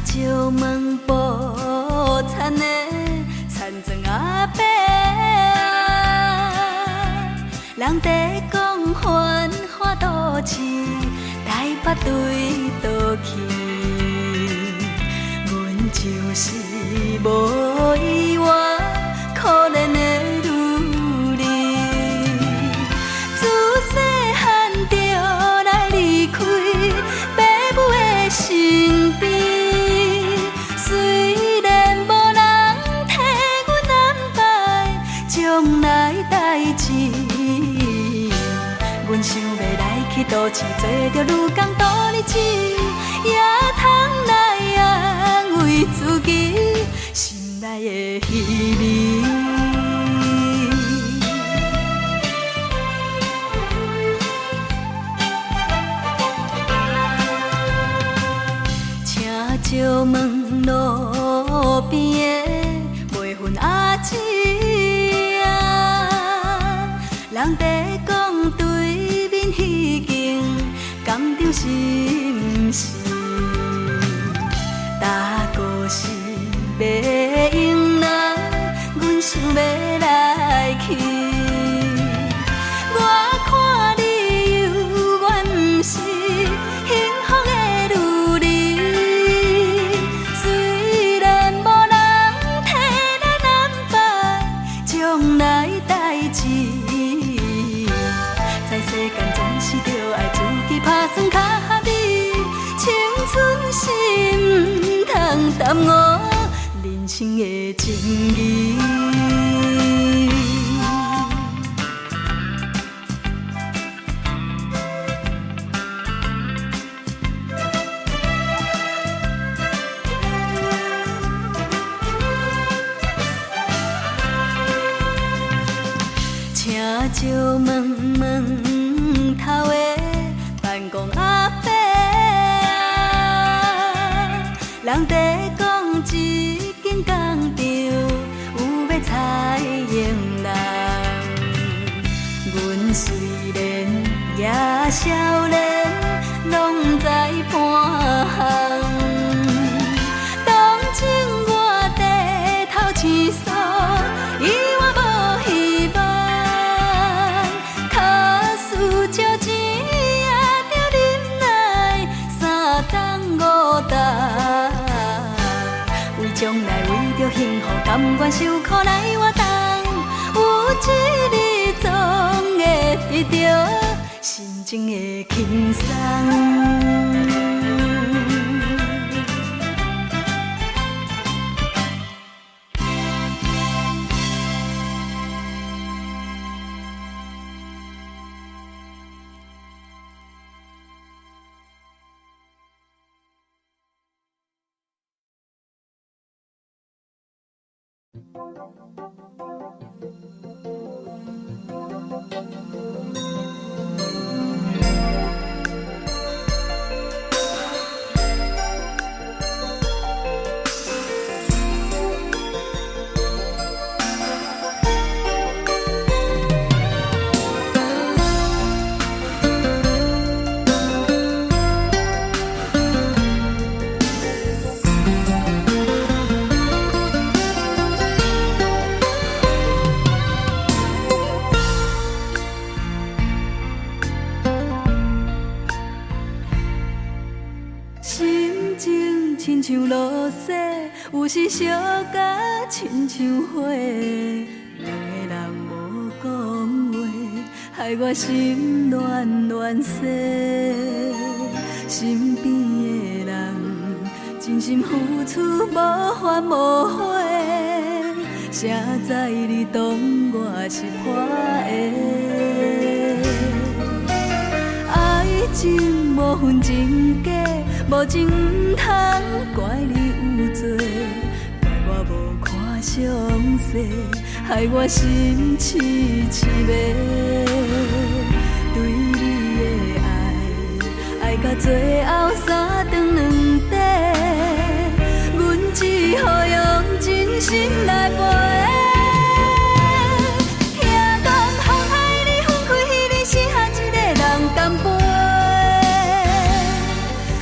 S1: 石门布田的田庄阿伯啊，人在讲繁华都市，台北对倒去，阮就是无依偎可怜的女儿，自细汉就来离开爸母的身边。虽然无人替阮安排将来代志，阮想要来去都市，做着女工度日子，也通来安慰自己心内的稀微。请借问路边的卖粉阿姊啊，人在讲对面迄间甘蔗是毋是？大哥是要用人，阮想要来去。我看你犹原毋是幸福的女儿，虽然无人替咱安排将来代志，在世间总是着爱自己打算较合理，青春是毋通耽误人生的情义。请借问门头的办公阿伯啊，人在讲一间工厂有要裁员人，阮虽然也少年，拢知半项。当今我低头倾诉，伊我无希望，卡输借钱也着忍耐3冬5冬，为将来为着幸福，甘愿受苦来活动，有一日总会得到心情的轻松。是相甲亲像火，两个人无讲话，害我心乱乱世。身边的人真心付出无怨无悔，谁知你当我是破的？爱情无分真假，无情不通怪你有罪，怪我无看详细，害我心痴痴迷。对你的爱，爱到最后三顿两底，阮只好用真心来陪。听讲风海里分开，彼日是和一个人干杯。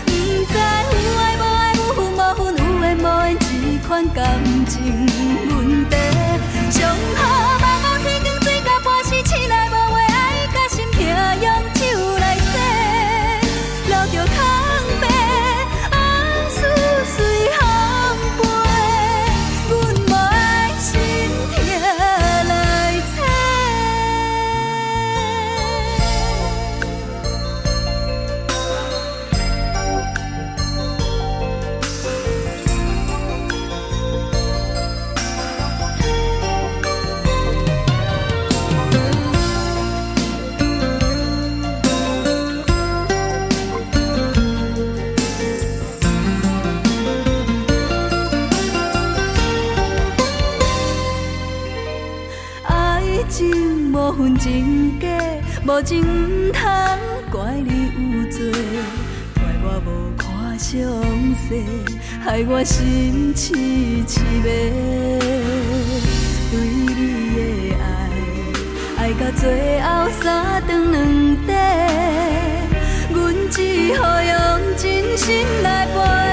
S1: 不知有爱无爱，有分无分，有缘无缘，这款感情问题。上好茫茫天光，水甲半死，醒来无话，爱甲心痛，用手来洗，流着空白，思随风飞，阮无爱心痛来找。爱情无分真假，无情不通怪你有罪，怪我无看详细，害我心痴痴迷。对你的爱，爱到最后三顿两底，阮只好用真心来陪。